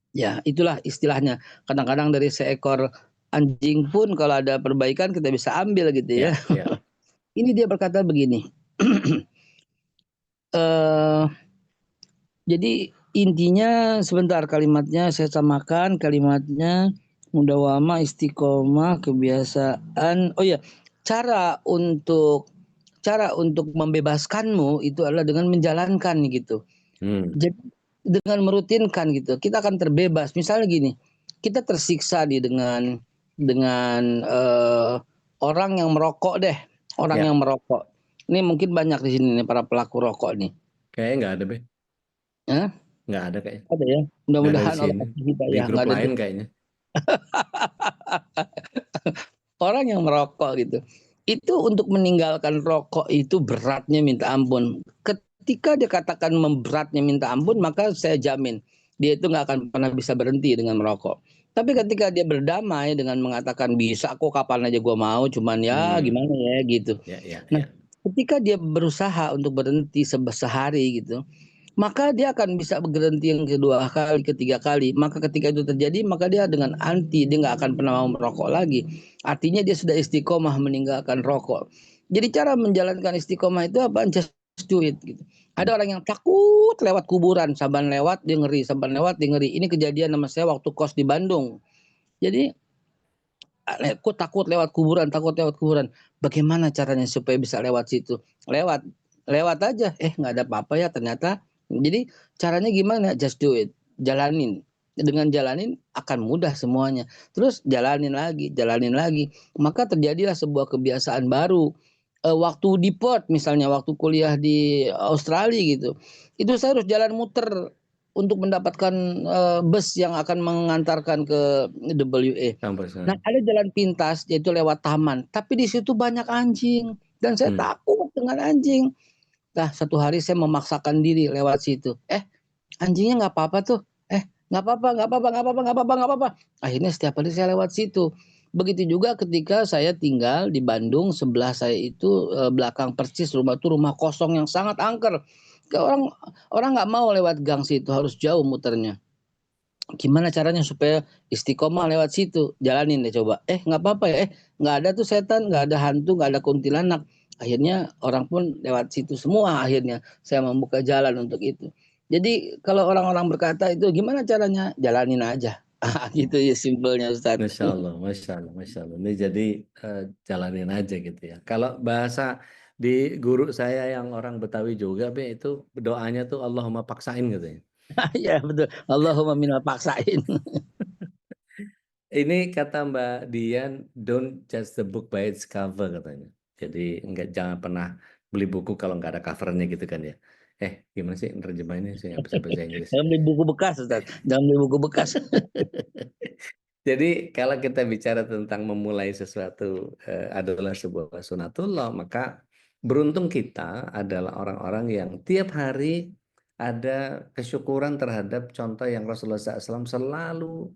[SPEAKER 4] Ya, itulah istilahnya. Kadang-kadang dari seekor anjing pun kalau ada perbaikan kita bisa ambil gitu ya. Ini dia berkata begini. Jadi intinya sebentar kalimatnya saya samakan kalimatnya mudawamah, istiqomah, kebiasaan. Oh ya, cara untuk membebaskanmu itu adalah dengan menjalankan gitu. Jadi dengan merutinkan gitu, kita akan terbebas. Misalnya gini, kita tersiksa dengan orang yang merokok deh, yang merokok. Ini mungkin banyak di sini nih para pelaku rokok nih.
[SPEAKER 3] Kayaknya nggak ada, Be.
[SPEAKER 4] Hah?
[SPEAKER 3] Nggak ada kayaknya.
[SPEAKER 4] Ada ya. Mudah-mudahan Allah
[SPEAKER 3] kasih
[SPEAKER 4] kita
[SPEAKER 3] di
[SPEAKER 4] ya.
[SPEAKER 3] grup lain kayaknya.
[SPEAKER 4] Orang yang merokok gitu. Itu untuk meninggalkan rokok itu beratnya minta ampun. Ketika dia katakan beratnya minta ampun, maka saya jamin dia itu nggak akan pernah bisa berhenti dengan merokok. Tapi ketika dia berdamai dengan mengatakan bisa kok kapan aja gua mau, cuman ya gimana ya gitu. Nah, ketika dia berusaha untuk berhenti sehari gitu, maka dia akan bisa berhenti yang kedua kali, ketiga kali. Maka ketika itu terjadi, maka dia dengan dia nggak akan pernah mau merokok lagi. Artinya dia sudah istiqomah meninggalkan rokok. Jadi cara menjalankan istiqomah itu apa? Just do it. Gitu. Ada orang yang takut lewat kuburan, saban lewat dia ngeri, saban lewat dia ngeri. Ini kejadian sama saya waktu kos di Bandung. Jadi aku takut lewat kuburan. Bagaimana caranya supaya bisa lewat situ? Lewat aja. Nggak ada apa-apa ya ternyata. Jadi caranya gimana? Just do it. Jalanin. Dengan jalanin akan mudah semuanya. Terus jalanin lagi. Maka terjadilah sebuah kebiasaan baru. Waktu di Perth misalnya, waktu kuliah di Australia gitu. Itu saya harus jalan muter untuk mendapatkan bus yang akan mengantarkan ke WA. Nah, ada jalan pintas yaitu lewat taman, tapi di situ banyak anjing dan saya takut dengan anjing. Nah, satu hari saya memaksakan diri lewat situ. Anjingnya nggak apa-apa tuh. Nggak apa-apa. Akhirnya setiap hari saya lewat situ. Begitu juga ketika saya tinggal di Bandung, sebelah saya itu belakang persis rumah itu rumah kosong yang sangat angker. Orang nggak mau lewat gang situ, harus jauh muternya. Gimana caranya supaya istiqomah lewat situ? Jalanin deh coba. Nggak apa-apa ya. Nggak ada tuh setan, nggak ada hantu, nggak ada kuntilanak. Akhirnya orang pun lewat situ semua. Akhirnya saya membuka jalan untuk itu. Jadi kalau orang-orang berkata itu gimana caranya? Jalanin aja. Gitu ya simpelnya Ustaz.
[SPEAKER 3] Masya Allah. Ini jadi jalanin aja gitu ya. Kalau bahasa di guru saya yang orang Betawi juga, Be, itu doanya tuh Allahumma paksain gitu ya.
[SPEAKER 4] Ya betul. Allahumma minal paksain.
[SPEAKER 3] Ini kata Mbak Dian, don't judge the book by its cover katanya. Jadi jangan pernah beli buku kalau nggak ada covernya gitu kan ya. Gimana sih nerjemahinnya sih nggak bisa bahasa Inggris.
[SPEAKER 4] Jangan beli buku bekas, Ustaz. Jangan beli buku bekas.
[SPEAKER 3] Jadi kalau kita bicara tentang memulai sesuatu adalah sebuah sunatullah, maka beruntung kita adalah orang-orang yang tiap hari ada kesyukuran terhadap contoh yang Rasulullah SAW selalu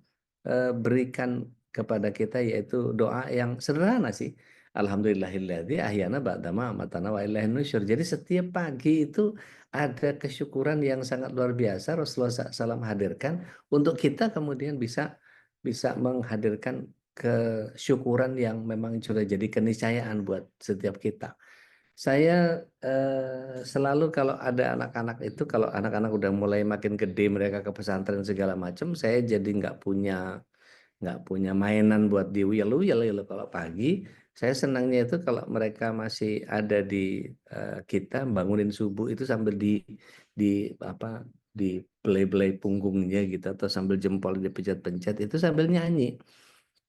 [SPEAKER 3] berikan kepada kita, yaitu doa yang sederhana sih. Alhamdulillahilladzi ahyana ba'dama amatana wa ilaihin nusyur. Jadi setiap pagi itu ada kesyukuran yang sangat luar biasa Rasulullah SAW hadirkan untuk kita kemudian bisa bisa menghadirkan kesyukuran yang memang sudah jadi keniscayaan buat setiap kita. Saya selalu kalau ada anak-anak itu, kalau anak-anak udah mulai makin gede, mereka ke pesantren segala macam, saya jadi nggak punya mainan buat diuyel-uyel gitu. Kalau pagi, saya senangnya itu kalau mereka masih ada di kita bangunin subuh itu sambil di apa di belai-belai punggungnya gitu atau sambil jempol dipencet-pencet itu sambil nyanyi.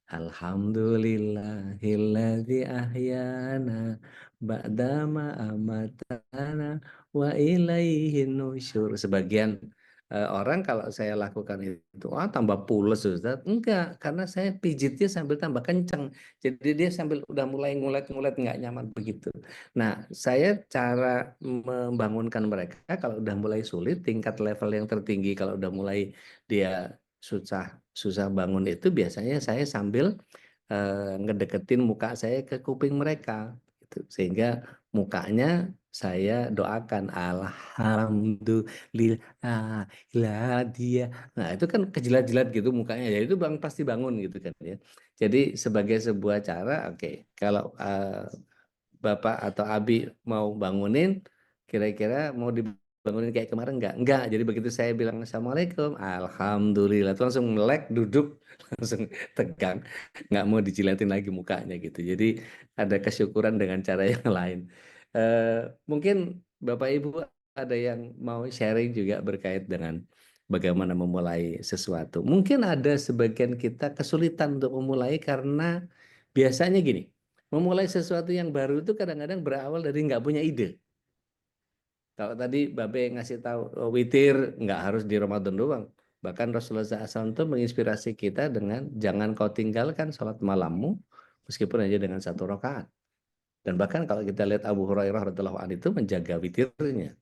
[SPEAKER 3] Alhamdulillahilladzi ahyana ba'dama amatana wa ilaihin nusyur. Sebagian orang kalau saya lakukan itu, tambah pules Ustaz. Enggak, karena saya pijitnya sambil tambah kenceng. Jadi dia sambil udah mulai ngulet-ngulet nggak nyaman begitu. Nah, saya cara membangunkan mereka kalau udah mulai sulit, tingkat level yang tertinggi kalau udah mulai dia susah bangun itu biasanya saya sambil ngedeketin muka saya ke kuping mereka gitu. Sehingga mukanya saya doakan alhamdulillah dia. Nah, itu kan kejilat-jilat gitu mukanya ya itu bang pasti bangun gitu kan ya. Jadi sebagai sebuah cara oke, kalau Bapak atau Abi mau bangunin, kira-kira mau dibangunin kayak kemarin enggak? Enggak. Jadi begitu saya bilang Assalamualaikum, Alhamdulillah, itu langsung melek, duduk, langsung tegang, nggak mau dijilatin lagi mukanya gitu. Jadi ada kesyukuran dengan cara yang lain. Mungkin Bapak Ibu ada yang mau sharing juga berkait dengan bagaimana memulai sesuatu. Mungkin ada sebagian kita kesulitan untuk memulai karena biasanya gini. Memulai sesuatu yang baru itu kadang-kadang berawal dari nggak punya ide. Kalau tadi Babe ngasih tahu witir nggak harus di Ramadan doang. Bahkan Rasulullah SAW itu menginspirasi kita dengan jangan kau tinggalkan sholat malammu meskipun hanya dengan 1 rakaat. Dan bahkan kalau kita lihat Abu Hurairah radhiallahu anhu itu menjaga witirnya.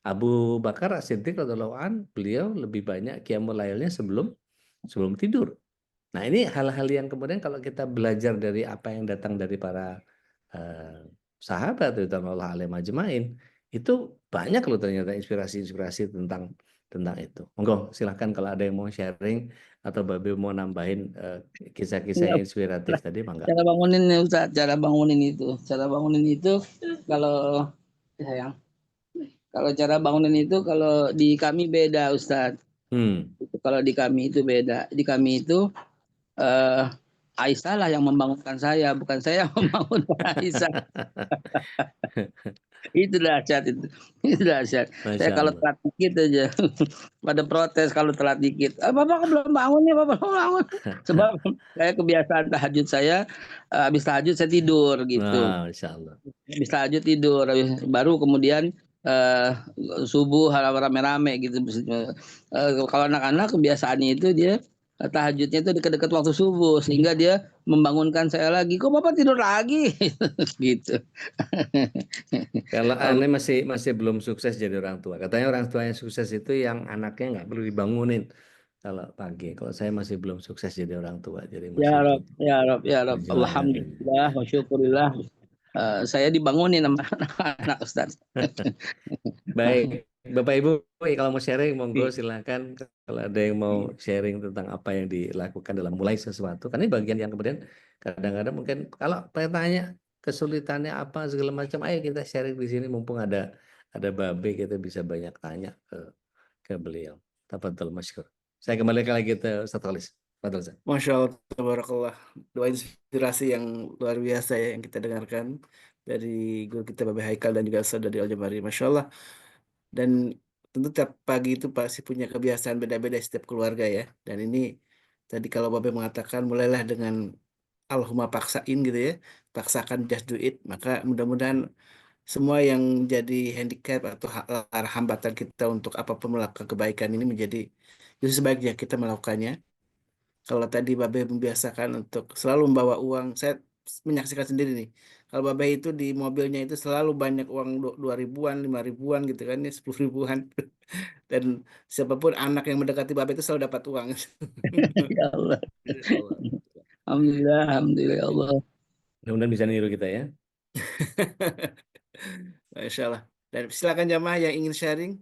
[SPEAKER 3] Abu Bakar As-Siddiq radhiallahu anhu beliau lebih banyak qiyamul lailnya sebelum tidur. Nah, ini hal-hal yang kemudian kalau kita belajar dari apa yang datang dari para sahabat, terutama Allah alaihi majma'in, itu banyak loh ternyata inspirasi-inspirasi tentang itu. Monggo, silahkan kalau ada yang mau sharing atau Babe mau nambahin kisah-kisah yang inspiratif tadi, mangga.
[SPEAKER 4] Cara banguninnya Ustaz, cara bangunin itu kalau sayang, kalau cara bangunin itu kalau di kami beda Ustaz. Kalau di kami itu beda. Di kami itu Aisyah lah yang membangunkan saya, bukan saya yang membangunkan Aisyah. Itu dahsyat itu. Itu dahsyat. Saya kalau telat dikit aja pada protes kalau telat dikit. Bapak belum bangun ya, Bapak belum bangun. Sebab saya kebiasaan tahajud saya habis tahajud saya tidur gitu.
[SPEAKER 3] Insyaallah.
[SPEAKER 4] Habis tahajud tidur, baru kemudian subuh rame-rame gitu. Kalau anak-anak kebiasaannya itu dia tahajudnya itu dekat-dekat waktu subuh sehingga dia membangunkan saya lagi. Kok Bapak tidur lagi? Gitu.
[SPEAKER 3] Kalau aneh masih belum sukses jadi orang tua. Katanya orang tua yang sukses itu yang anaknya nggak perlu dibangunin kalau pagi. Kalau saya masih belum sukses jadi orang tua. Jadi masih
[SPEAKER 4] Ya Rob. Alhamdulillah wa syukurillah. Saya dibangunin sama anak-anak Ustaz.
[SPEAKER 3] Baik, Bapak Ibu, kalau mau sharing, monggo silahkan. Kalau ada yang mau sharing tentang apa yang dilakukan dalam mulai sesuatu, karena ini bagian yang kemudian kadang-kadang mungkin kalau tanya kesulitannya apa segala macam, ayo kita sharing di sini, mumpung ada Babe, kita bisa banyak tanya ke beliau. Tafadhol masykur. Saya kembali lagi ke Ustaz Khalis.
[SPEAKER 1] Masya Allah, tabarakallah. Doa inspirasi yang luar biasa ya yang kita dengarkan dari guru kita Babe Haikal dan juga Ustaz Dodi Al-Jabari. Masya Allah. Dan tentu tiap pagi itu pasti punya kebiasaan beda-beda setiap keluarga ya. Dan ini tadi kalau Babe mengatakan mulailah dengan Allahumma paksain gitu ya. Paksakan just do it. Maka mudah-mudahan semua yang jadi handicap atau hambatan kita untuk apapun melakukan kebaikan ini menjadi justru sebaiknya kita melakukannya. Kalau tadi Babe membiasakan untuk selalu membawa uang, saya menyaksikan sendiri nih. Kalau Babe itu di mobilnya itu selalu banyak uang 2 ribuan, 5 ribuan gitu kan, ya 10 ribuan. Dan siapapun anak yang mendekati Babe itu selalu dapat uang.
[SPEAKER 4] Ya Allah. Alhamdulillah ya Allah.
[SPEAKER 3] Mudah-mudahan bisa niru kita ya.
[SPEAKER 1] Masya Allah. Dan silakan jamaah yang ingin sharing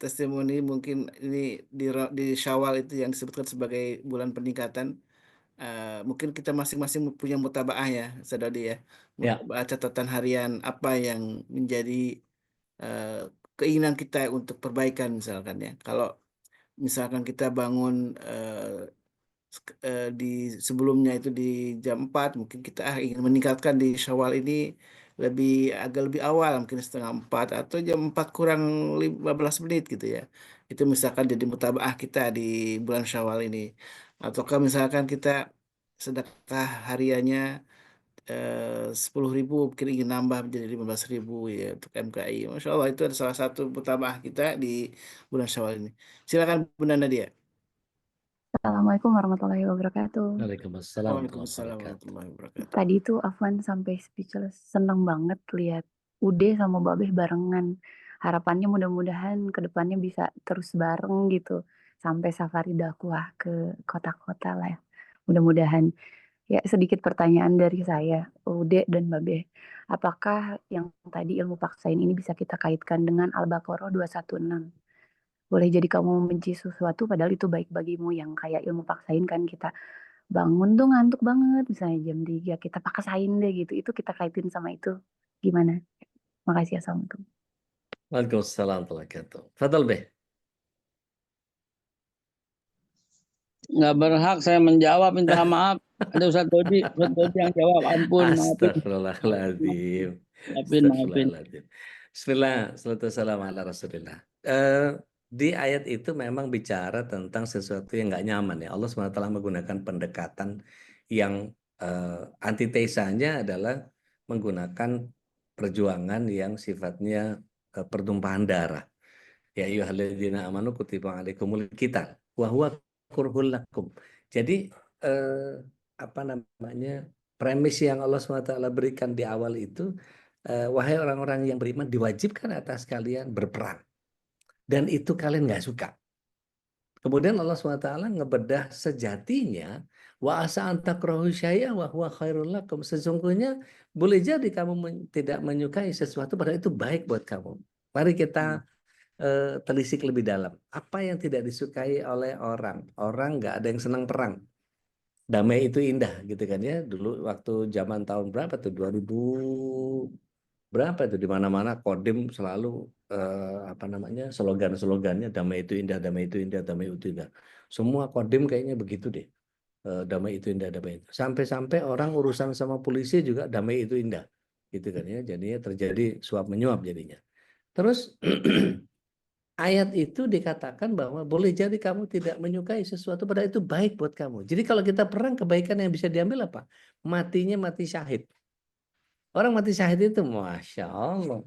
[SPEAKER 1] testimoni, mungkin ini di Syawal itu yang disebutkan sebagai bulan peningkatan. Mungkin kita masing-masing punya mutabaah ya, Sadadi ya.
[SPEAKER 3] Ya,
[SPEAKER 1] Mutabaah catatan harian apa yang menjadi eh, keinginan kita untuk perbaikan misalkan ya. Kalau misalkan kita bangun di sebelumnya itu di jam 4, mungkin kita ingin meningkatkan di Syawal ini agak lebih awal, mungkin setengah 4 atau jam 4 kurang 15 menit gitu ya. Itu misalkan jadi mutabaah kita di bulan Syawal ini. Ataukah misalkan kita sedekah hariannya 10.000, mungkin ingin nambah menjadi 15.000 ya untuk MKI. Masya Allah, itu ada salah satu mutabaah kita di bulan Syawal ini. Silakan Bunda Nadia.
[SPEAKER 2] Assalamualaikum warahmatullahi wabarakatuh.
[SPEAKER 3] Waalaikumsalam warahmatullahi
[SPEAKER 1] Waalaikumsalam
[SPEAKER 3] wabarakatuh.
[SPEAKER 1] warahmatullahi wabarakatuh.
[SPEAKER 2] Tadi tuh Afwan sampai speechless, seneng banget lihat Ude sama Babeh barengan. Harapannya mudah-mudahan ke depannya bisa terus bareng gitu sampai safari dakwah ke kota-kota lah ya. Mudah-mudahan. Ya, sedikit pertanyaan dari saya, Ude dan Babeh. Apakah yang tadi ilmu paksain ini bisa kita kaitkan dengan Al-Baqarah 216? Boleh jadi kamu membenci sesuatu padahal itu baik bagimu, yang kayak ilmu paksain kan kita bangun tuh ngantuk banget misalnya jam 3 kita paksain deh gitu, itu kita kaitin sama itu gimana? Makasih, assalamualaikum.
[SPEAKER 3] Waalaikumsalam warahmatullahi wabarakatuh. Fadal Beh.
[SPEAKER 4] Nggak berhak saya menjawab, minta maaf. Ada Ustaz Dodi yang jawab. Ampun, maafin.
[SPEAKER 3] Astagfirullahaladzim.
[SPEAKER 4] Maafin.
[SPEAKER 3] Astagfirullahaladzim. Bismillah, salatu wassalamu ala Rasulillah. Di ayat itu memang bicara tentang sesuatu yang nggak nyaman ya. Allah SWT menggunakan pendekatan yang antitesanya adalah menggunakan perjuangan yang sifatnya pertumpahan darah. Ya ayyuhalladzina amanu kutiba alaikumul qital wa huwa kurhul lakum. Jadi apa namanya, premis yang Allah SWT berikan di awal itu, wahai orang-orang yang beriman, diwajibkan atas kalian berperang, dan itu kalian nggak suka. Kemudian Allah SWT ngebedah sejatinya, wa asa antakrahu syai'a wa huwa khairul lakum. Sesungguhnya boleh jadi kamu tidak menyukai sesuatu padahal itu baik buat kamu. Mari kita telisik lebih dalam. Apa yang tidak disukai oleh orang? Orang nggak ada yang senang perang. Damai itu indah gitu kan ya. Dulu waktu zaman tahun berapa tuh? 2000 berapa tuh, di mana-mana Kodim selalu apa namanya, slogan-slogannya damai itu indah, damai itu indah, damai itu indah. Semua Kodim kayaknya begitu deh. Damai itu indah, damai itu. Sampai-sampai orang urusan sama polisi juga damai itu indah. Gitu kan ya. Jadinya terjadi suap menyuap jadinya. Terus ayat itu dikatakan bahwa boleh jadi kamu tidak menyukai sesuatu padahal itu baik buat kamu. Jadi kalau kita perang, kebaikan yang bisa diambil apa? Matinya mati syahid. Orang mati syahid itu, Masya Allah,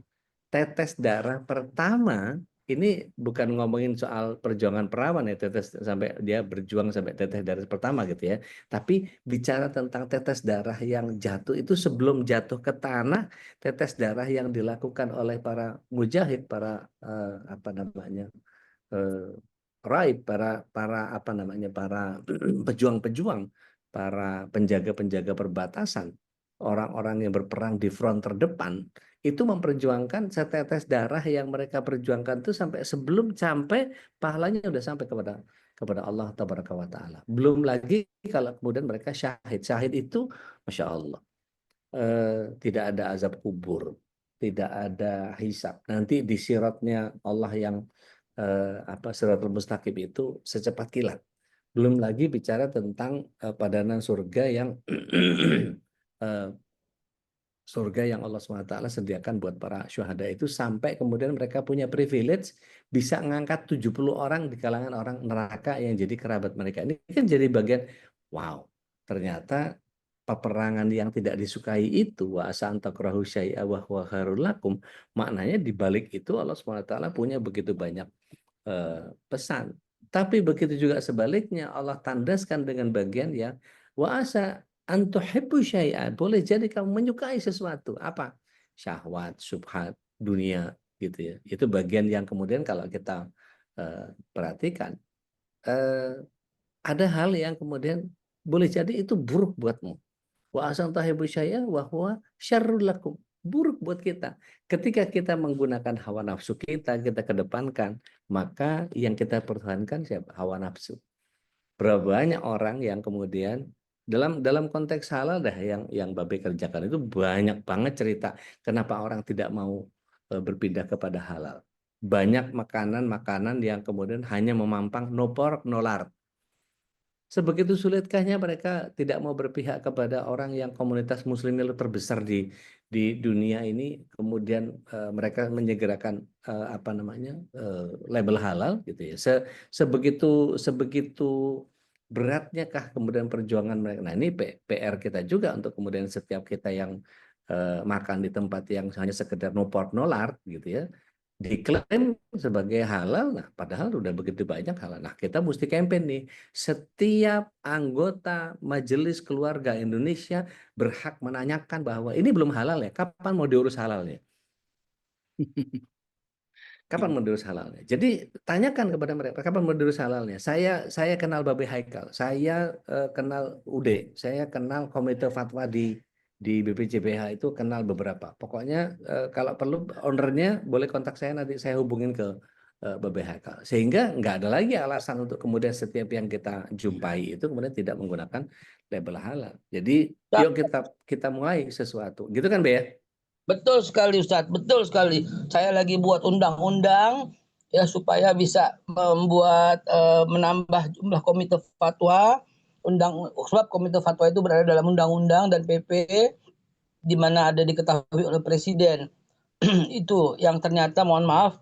[SPEAKER 3] tetes darah pertama, ini bukan ngomongin soal perjuangan perawan ya, tetes sampai dia berjuang sampai tetes darah pertama gitu ya. Tapi bicara tentang tetes darah yang jatuh itu sebelum jatuh ke tanah, tetes darah yang dilakukan oleh para mujahid, para apa namanya, raib, para apa namanya, para pejuang-pejuang, para penjaga-penjaga perbatasan, orang-orang yang berperang di front terdepan, itu memperjuangkan setetes darah yang mereka perjuangkan itu sampai sebelum sampai pahalanya udah sampai kepada Allah Tabaraka wa Ta'ala. Belum lagi kalau kemudian mereka syahid. Syahid itu, Masya Allah, tidak ada azab kubur, tidak ada hisab. Nanti di siratnya Allah yang apa, siratul mustaqim itu secepat kilat. Belum lagi bicara tentang padanan surga yang surga yang Allah SWT sediakan buat para syuhada itu, sampai kemudian mereka punya privilege bisa ngangkat 70 orang di kalangan orang neraka yang jadi kerabat mereka. Ini kan jadi bagian, wow, ternyata peperangan yang tidak disukai itu, wa asa antakrahu syai'a wa huwa khairul lakum, maknanya di balik itu Allah SWT punya begitu banyak pesan. Tapi begitu juga sebaliknya, Allah tandaskan dengan bagian yang wa asa antuhibbu syai'an, boleh jadi kamu menyukai sesuatu. Apa? Syahwat, syubhat, dunia gitu ya. Itu bagian yang kemudian kalau kita perhatikan, ada hal yang kemudian boleh jadi itu buruk buatmu. Wa asan tahibu syai'a wa huwa syarrul lakum. Buruk buat kita. Ketika kita menggunakan hawa nafsu kita kedepankan, maka yang kita pertahankan siapa? Hawa nafsu. Berapa banyak orang yang kemudian dalam konteks halal dah yang Babe kerjakan itu banyak banget cerita kenapa orang tidak mau berpindah kepada halal. Banyak makanan-makanan yang kemudian hanya memampang no pork, no lard. Sebegitu sulitkahnya mereka tidak mau berpihak kepada orang yang komunitas muslim terbesar di dunia ini, kemudian mereka menyegerakan apa namanya label halal gitu ya. Sebegitu beratnya kah kemudian perjuangan mereka. Nah, ini PR kita juga untuk kemudian setiap kita yang makan di tempat yang hanya sekedar no pork no lard gitu ya, diklaim sebagai halal, nah padahal udah begitu banyak halal. Nah, kita mesti campaign nih. Setiap anggota Majelis Keluarga Indonesia berhak menanyakan bahwa ini belum halal ya, kapan mau diurus halalnya? Kapan mau diurus halalnya? Jadi tanyakan kepada mereka, kapan mau diurus halalnya? Saya kenal Babe Haikal, saya kenal UD, saya kenal Komite Fatwa di BPJPH itu kenal beberapa. Pokoknya kalau perlu ownernya boleh kontak saya, nanti saya hubungin ke Babe Haikal. Sehingga nggak ada lagi alasan untuk kemudian setiap yang kita jumpai itu kemudian tidak menggunakan label halal. Jadi
[SPEAKER 4] Ya,
[SPEAKER 3] yuk kita mulai sesuatu. Gitu kan, Be ya?
[SPEAKER 4] betul sekali Ustadz, betul sekali. Saya lagi buat undang-undang ya supaya bisa membuat menambah jumlah komite fatwa. Sebab komite fatwa itu berada dalam undang-undang dan PP di mana ada diketahui oleh presiden. Itu yang ternyata mohon maaf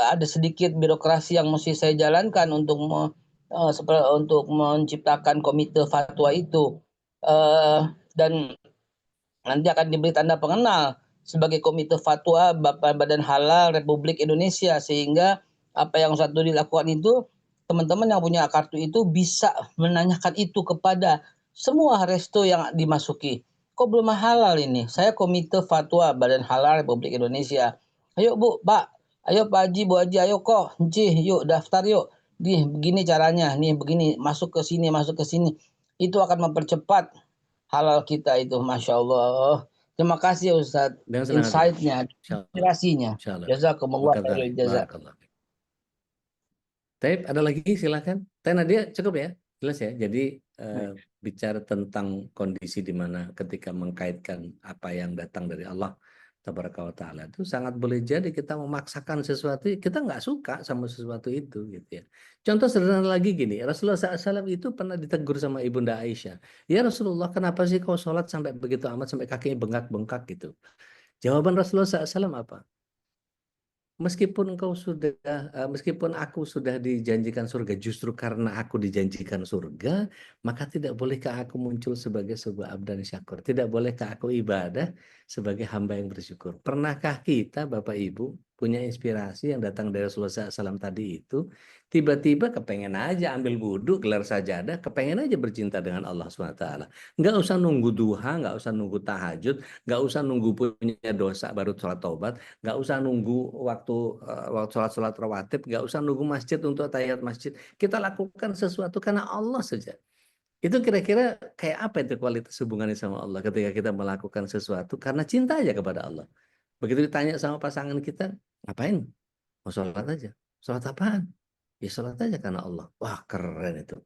[SPEAKER 4] ada sedikit birokrasi yang mesti saya jalankan untuk untuk menciptakan komite fatwa itu. Dan nanti akan diberi tanda pengenal sebagai Komite Fatwa Badan Halal Republik Indonesia, sehingga apa yang satu dilakukan itu teman-teman yang punya kartu itu bisa menanyakan itu kepada semua resto yang dimasuki. Kok belum halal ini? Saya Komite Fatwa Badan Halal Republik Indonesia. Ayo Bu, Pak, ayo Pak Haji, Bu Haji, ayo kok, yuk daftar yuk. Begini caranya, nih begini, masuk ke sini, masuk ke sini. Itu akan mempercepat halal kita itu, Masya Allah. Terima kasih Ustadz,
[SPEAKER 3] Dengan senang hati.
[SPEAKER 4] insight-nya,
[SPEAKER 3] Insyaallah.
[SPEAKER 4] inspirasinya.
[SPEAKER 3] Insyaallah.
[SPEAKER 4] Jazakumullah khairul jazak.
[SPEAKER 3] Barakallah. Taib, ada lagi silakan. Teh Nadia cukup ya? Jelas ya. Jadi bicara tentang kondisi di mana ketika mengkaitkan apa yang datang dari Allah Tabaraka wa Ta'ala itu sangat boleh jadi kita memaksakan sesuatu, kita nggak suka sama sesuatu itu gitu ya. Contoh sederhana lagi gini, Rasulullah SAW itu pernah ditegur sama Ibunda Aisyah. Ya Rasulullah, kenapa sih kau sholat sampai begitu amat, sampai kakinya bengkak-bengkak gitu? Jawaban Rasulullah SAW apa? Meskipun meskipun aku sudah dijanjikan surga, justru karena aku dijanjikan surga, maka tidak bolehkah aku muncul sebagai sebuah abdan syakur? Tidak bolehkah aku ibadah sebagai hamba yang bersyukur? Pernahkah kita, Bapak Ibu, punya inspirasi yang datang dari Rasulullah SAW tadi itu, tiba-tiba kepengen aja ambil wudhu, gelar sajadah, kepengen aja bercinta dengan Allah SWT. Nggak usah nunggu duha, nggak usah nunggu tahajud, nggak usah nunggu punya dosa baru sholat taubat, nggak usah nunggu waktu sholat rawatib, nggak usah nunggu masjid untuk tahiyat masjid. Kita lakukan sesuatu karena Allah saja. Itu kira-kira kayak apa itu kualitas hubungannya sama Allah ketika kita melakukan sesuatu karena cinta aja kepada Allah. Begitu ditanya sama pasangan kita, ngapain? Mau sholat aja. Sholat apaan? Ya sholat aja karena Allah. Wah, keren itu.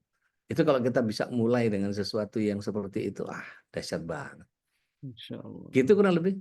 [SPEAKER 3] Itu kalau kita bisa mulai dengan sesuatu yang seperti itu, dahsyat banget.
[SPEAKER 1] Insya Allah.
[SPEAKER 3] Gitu kurang lebih.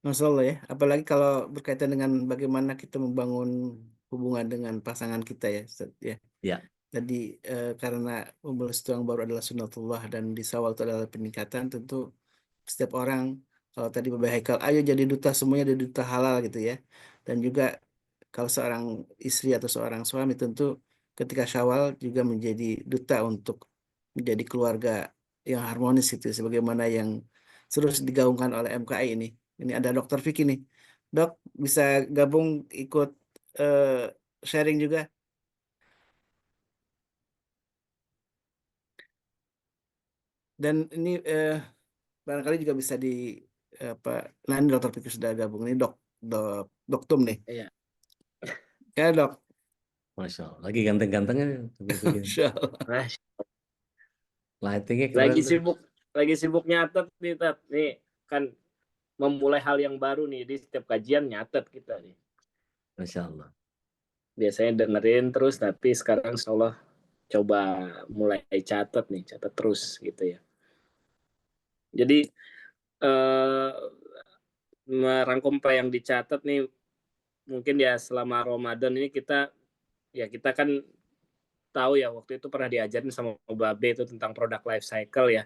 [SPEAKER 1] Masya Allah ya. Apalagi kalau berkaitan dengan bagaimana kita membangun hubungan dengan pasangan kita ya, Ustaz, ya.
[SPEAKER 3] Ya.
[SPEAKER 1] Tadi karena memulai sesuatu yang baru adalah sunatullah dan di awal itu adalah peningkatan, tentu setiap orang, kalau tadi Bapak Haikal, ayo jadi duta, semuanya jadi duta halal gitu ya. Dan juga kalau seorang istri atau seorang suami tentu ketika Syawal juga menjadi duta untuk menjadi keluarga yang harmonis itu, sebagaimana yang terus digaungkan oleh MKI ini. Ini ada Dokter Vicky nih. Dok, bisa gabung ikut sharing juga? Dan ini barangkali juga bisa di nah ini Dokter Vicky sudah gabung. Ini Doktum nih.
[SPEAKER 5] Iya.
[SPEAKER 1] Ya dok.
[SPEAKER 3] Masya Allah. Lagi ganteng-gantengnya.
[SPEAKER 1] Masya Allah.
[SPEAKER 5] Nah,
[SPEAKER 3] Lightingnya keren
[SPEAKER 5] lagi
[SPEAKER 3] tuh.
[SPEAKER 5] sibuk lagi sibuk nyatet nih, Tat. Nih kan memulai hal yang baru nih, di setiap kajian nyatet kita nih.
[SPEAKER 3] Masya Allah.
[SPEAKER 5] Biasanya dengerin terus, tapi sekarang insya Allah coba mulai catat terus gitu ya. Jadi merangkum apa yang dicatat nih, mungkin ya selama Ramadan ini kita kan tahu ya, waktu itu pernah diajarin sama Babe itu tentang product life cycle ya.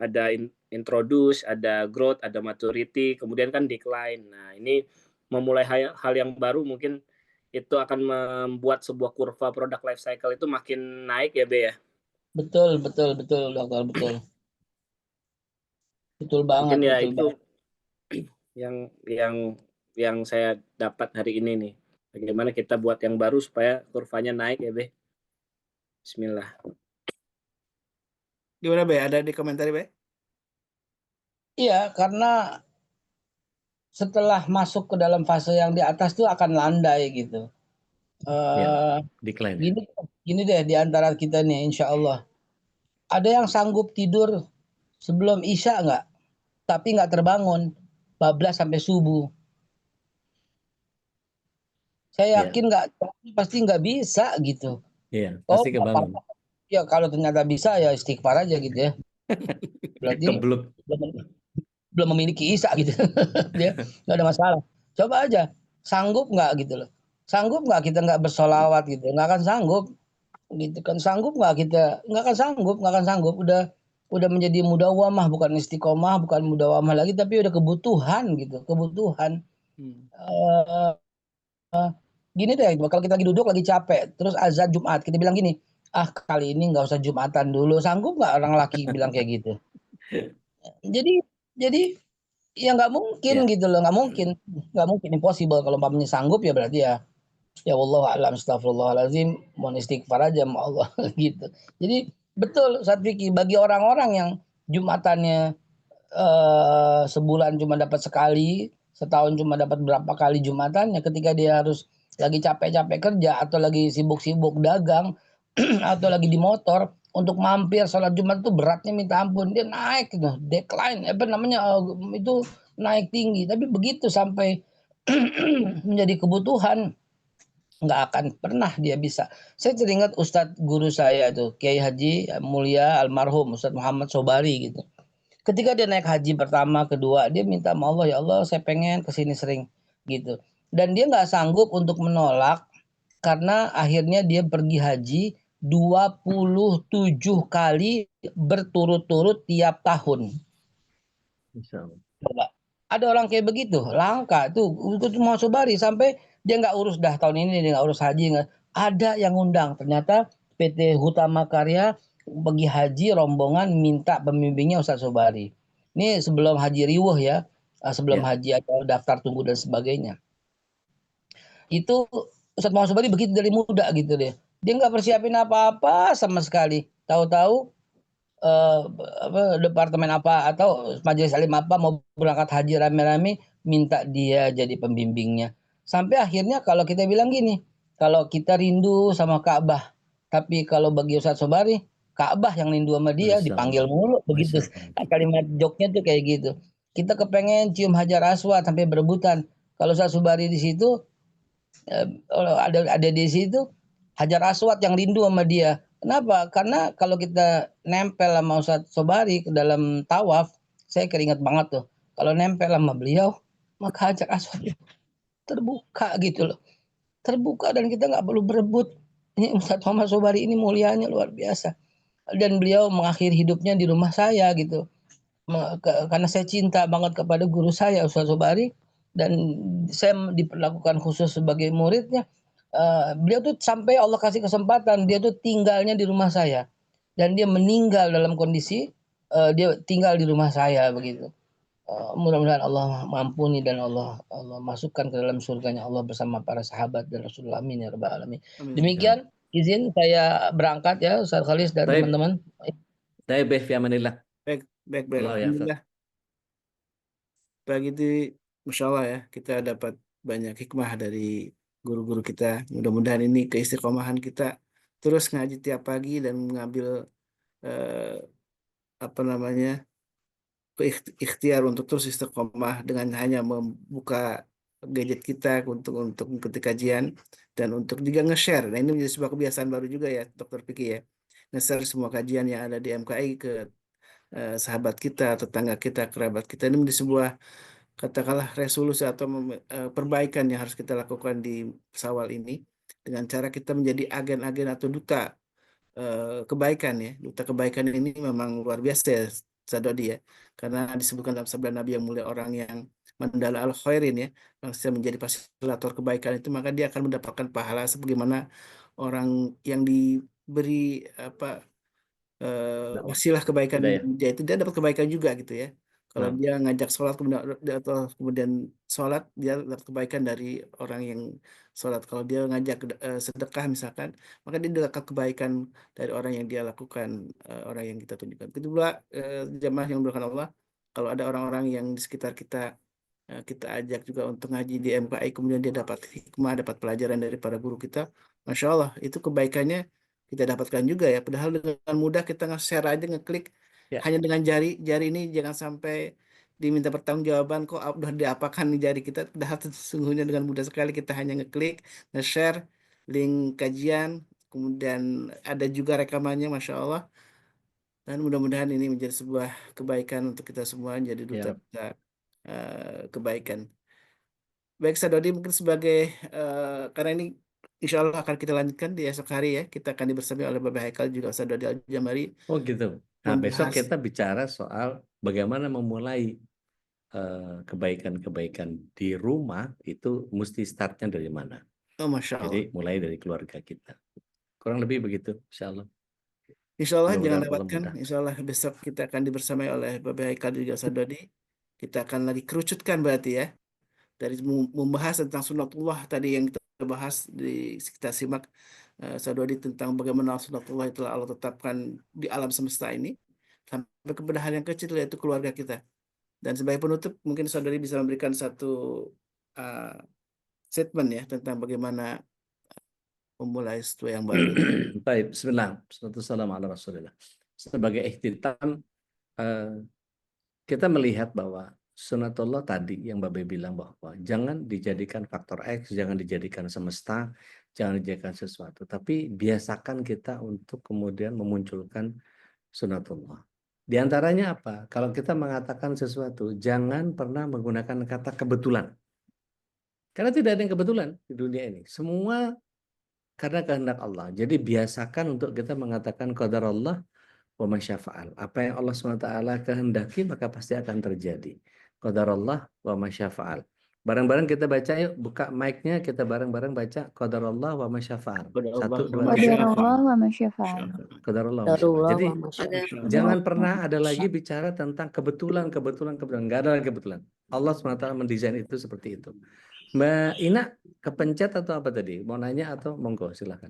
[SPEAKER 5] Ada introduce, ada growth, ada maturity, kemudian kan decline. Nah, ini memulai hal yang baru mungkin itu akan membuat sebuah kurva product life cycle itu makin naik ya, Be ya.
[SPEAKER 4] Betul, dokter, betul. Betul banget,
[SPEAKER 5] Mungkin ya
[SPEAKER 4] betul
[SPEAKER 5] itu
[SPEAKER 4] banget.
[SPEAKER 5] yang saya dapat hari ini nih. Bagaimana kita buat yang baru supaya kurvanya naik ya, Be. Bismillah.
[SPEAKER 1] Gimana, Be? Ada di komentar, Be?
[SPEAKER 4] Iya, karena setelah masuk ke dalam fase yang di atas tuh akan landai gitu.
[SPEAKER 3] Ya, decline.
[SPEAKER 4] Gini deh, di antara kita nih, insya Allah. Ada yang sanggup tidur sebelum Isya nggak? Tapi nggak terbangun, bablas sampai subuh. Saya yakin pasti nggak bisa gitu.
[SPEAKER 3] Iya, pasti kebangun.
[SPEAKER 4] Ya kalau ternyata bisa ya istighfar aja gitu ya. Berarti
[SPEAKER 3] Kebelut.
[SPEAKER 4] belum memiliki Isya gitu. Dia nggak ada masalah. Coba aja, sanggup nggak gitu loh. Sanggup nggak kita nggak bersolawat gitu? Nggak akan sanggup. Gitu kan, sanggup nggak kita? Nggak akan sanggup. Udah menjadi mudawamah, bukan istiqomah, bukan mudawamah lagi, tapi udah kebutuhan gitu, kebutuhan. Gini deh, kalau kita lagi duduk lagi capek, terus azan Jumat, kita bilang gini, kali ini nggak usah Jumatan dulu. Sanggup nggak orang laki bilang kayak gitu? Jadi ya nggak mungkin gitu loh, nggak mungkin, impossible. Kalau umpamanya sanggup ya berarti ya wallahu a'lam, astagfirullahaladzim, mohon istighfar aja sama Allah gitu. Jadi betul Ustaz Vicky, bagi orang-orang yang Jumatannya sebulan cuma dapat sekali, setahun cuma dapat berapa kali Jumatannya, ketika dia harus lagi capek-capek kerja atau lagi sibuk-sibuk dagang atau lagi di motor, untuk mampir sholat Jumat itu beratnya minta ampun, dia naik gitu, decline itu naik tinggi. Tapi begitu sampai menjadi kebutuhan, nggak akan pernah dia bisa. Saya teringat Ustadz guru saya tuh, Kiai Haji Mulia almarhum Ustadz Muhammad Sobari gitu. Ketika dia naik haji pertama, kedua, dia minta sama Allah, ya Allah saya pengen kesini sering gitu. Dan dia nggak sanggup untuk menolak, karena akhirnya dia pergi haji 27 kali berturut-turut tiap tahun. Ada orang kayak begitu, langka tuh. Untuk mau Sobari sampai dia nggak urus dah tahun ini, dia nggak urus haji, nggak ada yang undang. Ternyata PT Hutama Karya pergi haji rombongan minta pembimbingnya Ustadz Sobari. Ini sebelum haji riwuh ya, sebelum haji ada daftar tunggu dan sebagainya. Itu Ustadz Muhammad Sobari begitu dari muda gitu deh. Dia nggak persiapin apa-apa sama sekali. Tahu-tahu departemen apa atau majelis alim apa mau berangkat haji rame-rame, minta dia jadi pembimbingnya. Sampai akhirnya kalau kita bilang gini, kalau kita rindu sama Ka'bah, tapi kalau bagi Ustadz Sobari, Ka'bah yang rindu sama dia, dipanggil mulu begitu. Kalimat joknya tuh kayak gitu. Kita kepengen cium Hajar Aswad sampai berebutan. Kalau Ustadz Sobari di situ, ada di situ, Hajar Aswad yang rindu sama dia. Kenapa? Karena kalau kita nempel sama Ustadz Sobari ke dalam tawaf, saya keringat banget tuh. Kalau nempel sama beliau, maka Hajar Aswad terbuka gitu loh. Terbuka dan kita nggak perlu berebut. Ini Ustadz Muhammad Sobari ini mulianya luar biasa. Dan beliau mengakhiri hidupnya di rumah saya gitu. Karena saya cinta banget kepada guru saya Ustadz Sobari, dan saya diperlakukan khusus sebagai muridnya. Beliau tuh sampai Allah kasih kesempatan, dia tuh tinggalnya di rumah saya, dan dia meninggal dalam kondisi dia tinggal di rumah saya begitu. Mudah-mudahan Allah mengampuni dan Allah masukkan ke dalam surganya Allah bersama para sahabat dan Rasulullah, amin ya rabbal alamin. Demikian izin saya berangkat ya Ustaz Khalis dan teman-teman.
[SPEAKER 3] Saya fi amanillah.
[SPEAKER 1] Baik. Alhamdulillah. Begitu, Masya Allah ya, kita dapat banyak hikmah dari guru-guru kita. Mudah-mudahan ini keistiqomahan kita terus ngaji tiap pagi dan mengambil ikhtiar untuk terus istiqomah dengan hanya membuka gadget kita untuk mengikuti kajian dan untuk juga nge-share. Nah, ini menjadi sebuah kebiasaan baru juga ya, Dokter Piki ya. Nge-share semua kajian yang ada di MKI ke sahabat kita, tetangga kita, kerabat kita. Ini menjadi sebuah katakanlah resolusi atau perbaikan yang harus kita lakukan di Syawal ini dengan cara kita menjadi agen-agen atau duta kebaikan ya. Duta kebaikan ini memang luar biasa ya, Sadodi ya. Karena disebutkan dalam sabda Nabi yang mulia, orang yang mandala al khairin ya, yang bisa menjadi fasilitator kebaikan itu, maka dia akan mendapatkan pahala sebagaimana orang yang diberi apa
[SPEAKER 3] Dakwah.
[SPEAKER 1] wasilah kebaikan
[SPEAKER 3] Hidayah.
[SPEAKER 1] dia itu, dia dapat kebaikan juga gitu ya. Kalau
[SPEAKER 3] Nah,
[SPEAKER 1] dia ngajak sholat kemudian sholat, dia dapat kebaikan dari orang yang sholat. Kalau dia ngajak sedekah misalkan, maka dia dapat kebaikan dari orang yang dia lakukan, orang yang kita tunjukkan. Itu pula jamaah yang dimuliakan Allah, kalau ada orang-orang yang di sekitar kita, kita ajak juga untuk ngaji di MKI, kemudian dia dapat hikmah, dapat pelajaran dari para guru kita, Masya Allah, itu kebaikannya kita dapatkan juga ya. Padahal dengan mudah kita nge-share aja, ngeklik
[SPEAKER 3] ya,
[SPEAKER 1] hanya dengan jari ini, jangan sampai diminta pertanggungjawaban kok udah diapakan nih jari kita. Padahal sesungguhnya dengan mudah sekali kita hanya ngeklik, nge-share link kajian, kemudian ada juga rekamannya, Masya Allah. Dan mudah-mudahan ini menjadi sebuah kebaikan untuk kita semua, jadi
[SPEAKER 3] ya.
[SPEAKER 1] duta-duta kebaikan. Baik, Sadodi, mungkin sebagai karena ini insya Allah akan kita lanjutkan di esok hari ya. Kita akan dibersami oleh Bapak Haikal juga Sadodi Al-Jamari
[SPEAKER 3] Oh gitu. Nah, besok
[SPEAKER 1] membahas.
[SPEAKER 3] kita bicara soal bagaimana memulai kebaikan-kebaikan di rumah itu mesti startnya dari mana.
[SPEAKER 1] Oh, Masya
[SPEAKER 3] Jadi
[SPEAKER 1] Allah.
[SPEAKER 3] mulai dari keluarga kita. Kurang lebih begitu, insya Allah.
[SPEAKER 1] Insya Allah jangan
[SPEAKER 3] Mudah-mudahan Allah
[SPEAKER 1] lewatkan.
[SPEAKER 3] mudah.
[SPEAKER 1] Insya Allah besok kita akan dibersamai oleh Bapak Haikal juga Sadodi. Kita akan lagi kerucutkan berarti ya. Dari membahas tentang sunatullah tadi yang kita bahas, kita simak Sadodi tentang bagaimana sunatullah itu Allah tetapkan di alam semesta ini, sampai kepada hal yang kecil yaitu keluarga kita. Dan sebagai penutup mungkin Saudari bisa memberikan satu uh, statement ya tentang bagaimana memulai sesuatu yang baru ini.
[SPEAKER 3] Baik, bismillah. Assalamualaikum ala Rasulillah. Sebagai ikhtitam, kita melihat bahwa sunatullah tadi yang Mbak Be bilang bahwa jangan dijadikan faktor X, jangan dijadikan semesta, jangan dijadikan sesuatu, tapi biasakan kita untuk kemudian memunculkan sunatullah. Di antaranya apa? Kalau kita mengatakan sesuatu, jangan pernah menggunakan kata kebetulan. Karena tidak ada yang kebetulan di dunia ini. Semua karena kehendak Allah. Jadi biasakan untuk kita mengatakan qadar Allah wa masyafa'al. Apa yang Allah SWT kehendaki maka pasti akan terjadi. Qadarullah wa masyafa'al. Bareng-bareng kita baca yuk, buka mic-nya, kita bareng-bareng baca qadarullah wa masyafa'al.
[SPEAKER 1] Qadarullah
[SPEAKER 3] 1,
[SPEAKER 1] wa
[SPEAKER 3] 2, 3.
[SPEAKER 2] Qadarullah wa masyafa'al.
[SPEAKER 3] Qadarullah wa masyafa'al. Jadi
[SPEAKER 1] masyafa'al.
[SPEAKER 3] jangan pernah ada lagi bicara tentang kebetulan. Nggak ada lagi kebetulan. Allah SWT mendesain itu seperti itu. Mbak Ina kepencet atau apa tadi? Mau nanya atau monggo silahkan.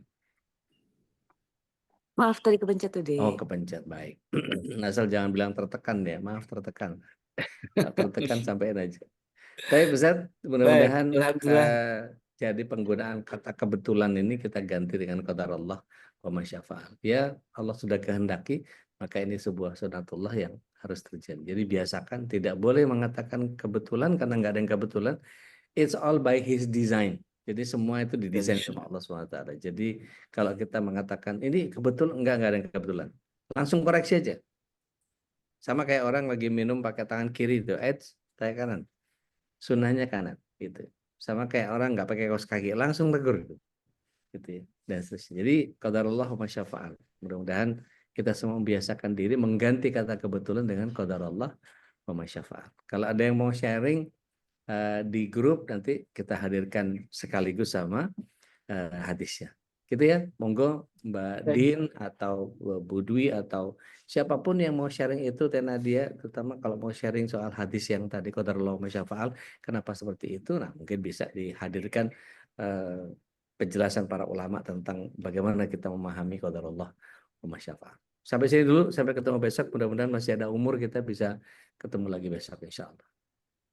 [SPEAKER 6] Maaf tadi kepencet tuh deh.
[SPEAKER 3] Oh kepencet, baik. Asal jangan bilang tertekan ya, maaf tertekan. Nggak tertekan sampein aja. Tapi Ustaz, mudah-mudahan
[SPEAKER 1] Alhamdulillah.
[SPEAKER 3] jadi penggunaan kata kebetulan ini kita ganti dengan qadarullah wa masyafa'al. Ya Allah sudah kehendaki, maka ini sebuah sunatullah yang harus terjadi. Jadi biasakan tidak boleh mengatakan kebetulan karena nggak ada yang kebetulan. It's all by His design. Jadi semua itu didesain sama Allah SWT. Jadi kalau kita mengatakan ini kebetulan, enggak ada yang kebetulan. Langsung koreksi aja. Sama kayak orang lagi minum pakai tangan kiri itu, tangan kanan. Sunnahnya kanan, gitu. Sama kayak orang nggak pakai kaos kaki, langsung tegur, gitu ya. Dan seterusnya. Jadi qadarullah wa masyafa'al. Mudah-mudahan kita semua membiasakan diri mengganti kata kebetulan dengan qadarullah wa masyafa'al. Kalau ada yang mau sharing di grup nanti kita hadirkan sekaligus sama hadisnya. Gitu ya, monggo Mbak Din atau Bu Dwi atau siapapun yang mau sharing itu, Teh Nadia, terutama kalau mau sharing soal hadis yang tadi qadarullah wa masyafa'al, kenapa seperti itu? Nah, mungkin bisa dihadirkan penjelasan para ulama tentang bagaimana kita memahami qadarullah wa masyafa'al. Sampai sini dulu, sampai ketemu besok. Mudah-mudahan masih ada umur kita bisa ketemu lagi besok insyaallah.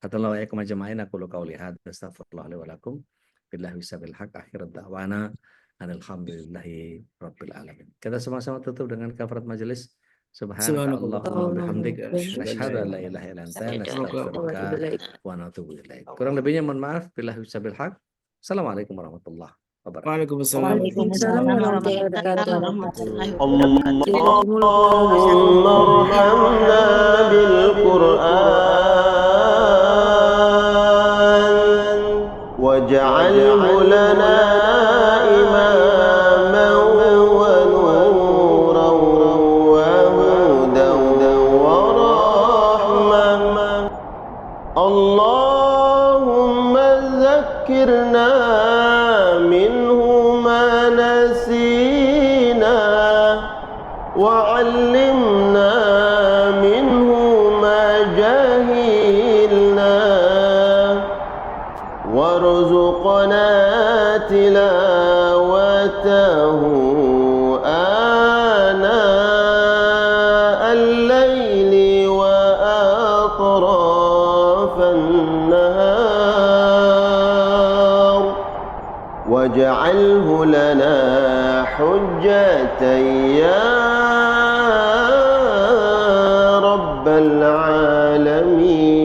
[SPEAKER 3] Hatallahu wa yakum ajma'in, aku qauli hadza astaghfirullah li wa lakum billahi wasabil haq akhirat da'wana alhamdulillahi rabbil alamin. Kita sama-sama tutup dengan kafarat majelis. Subhanakallahumma wa bihamdik
[SPEAKER 1] Asyhadu
[SPEAKER 3] asyhadu an
[SPEAKER 1] an la
[SPEAKER 3] la ilaha illa anta
[SPEAKER 1] ilaha
[SPEAKER 3] nastaghfiruka wa natubu ilaik. Kurang lebihnya mohon maaf. Billahi wabil haq. Assalamualaikum warahmatullahi wabarakatuh.
[SPEAKER 1] Waalaikumsalam.
[SPEAKER 2] Waalaikumsalam warahmatullahi wabarakatuh.
[SPEAKER 6] اللهم ارحمنا بالقرآن واجعله لنا إماما ونورا وهدى ورحمة. اللهم ذكرنا منه ما نسينا وعلمنا منه ما جهلنا وارزقنا تلاوته آناء الليل وأطراف النهار واجعله لنا حجة يا رب العالمين.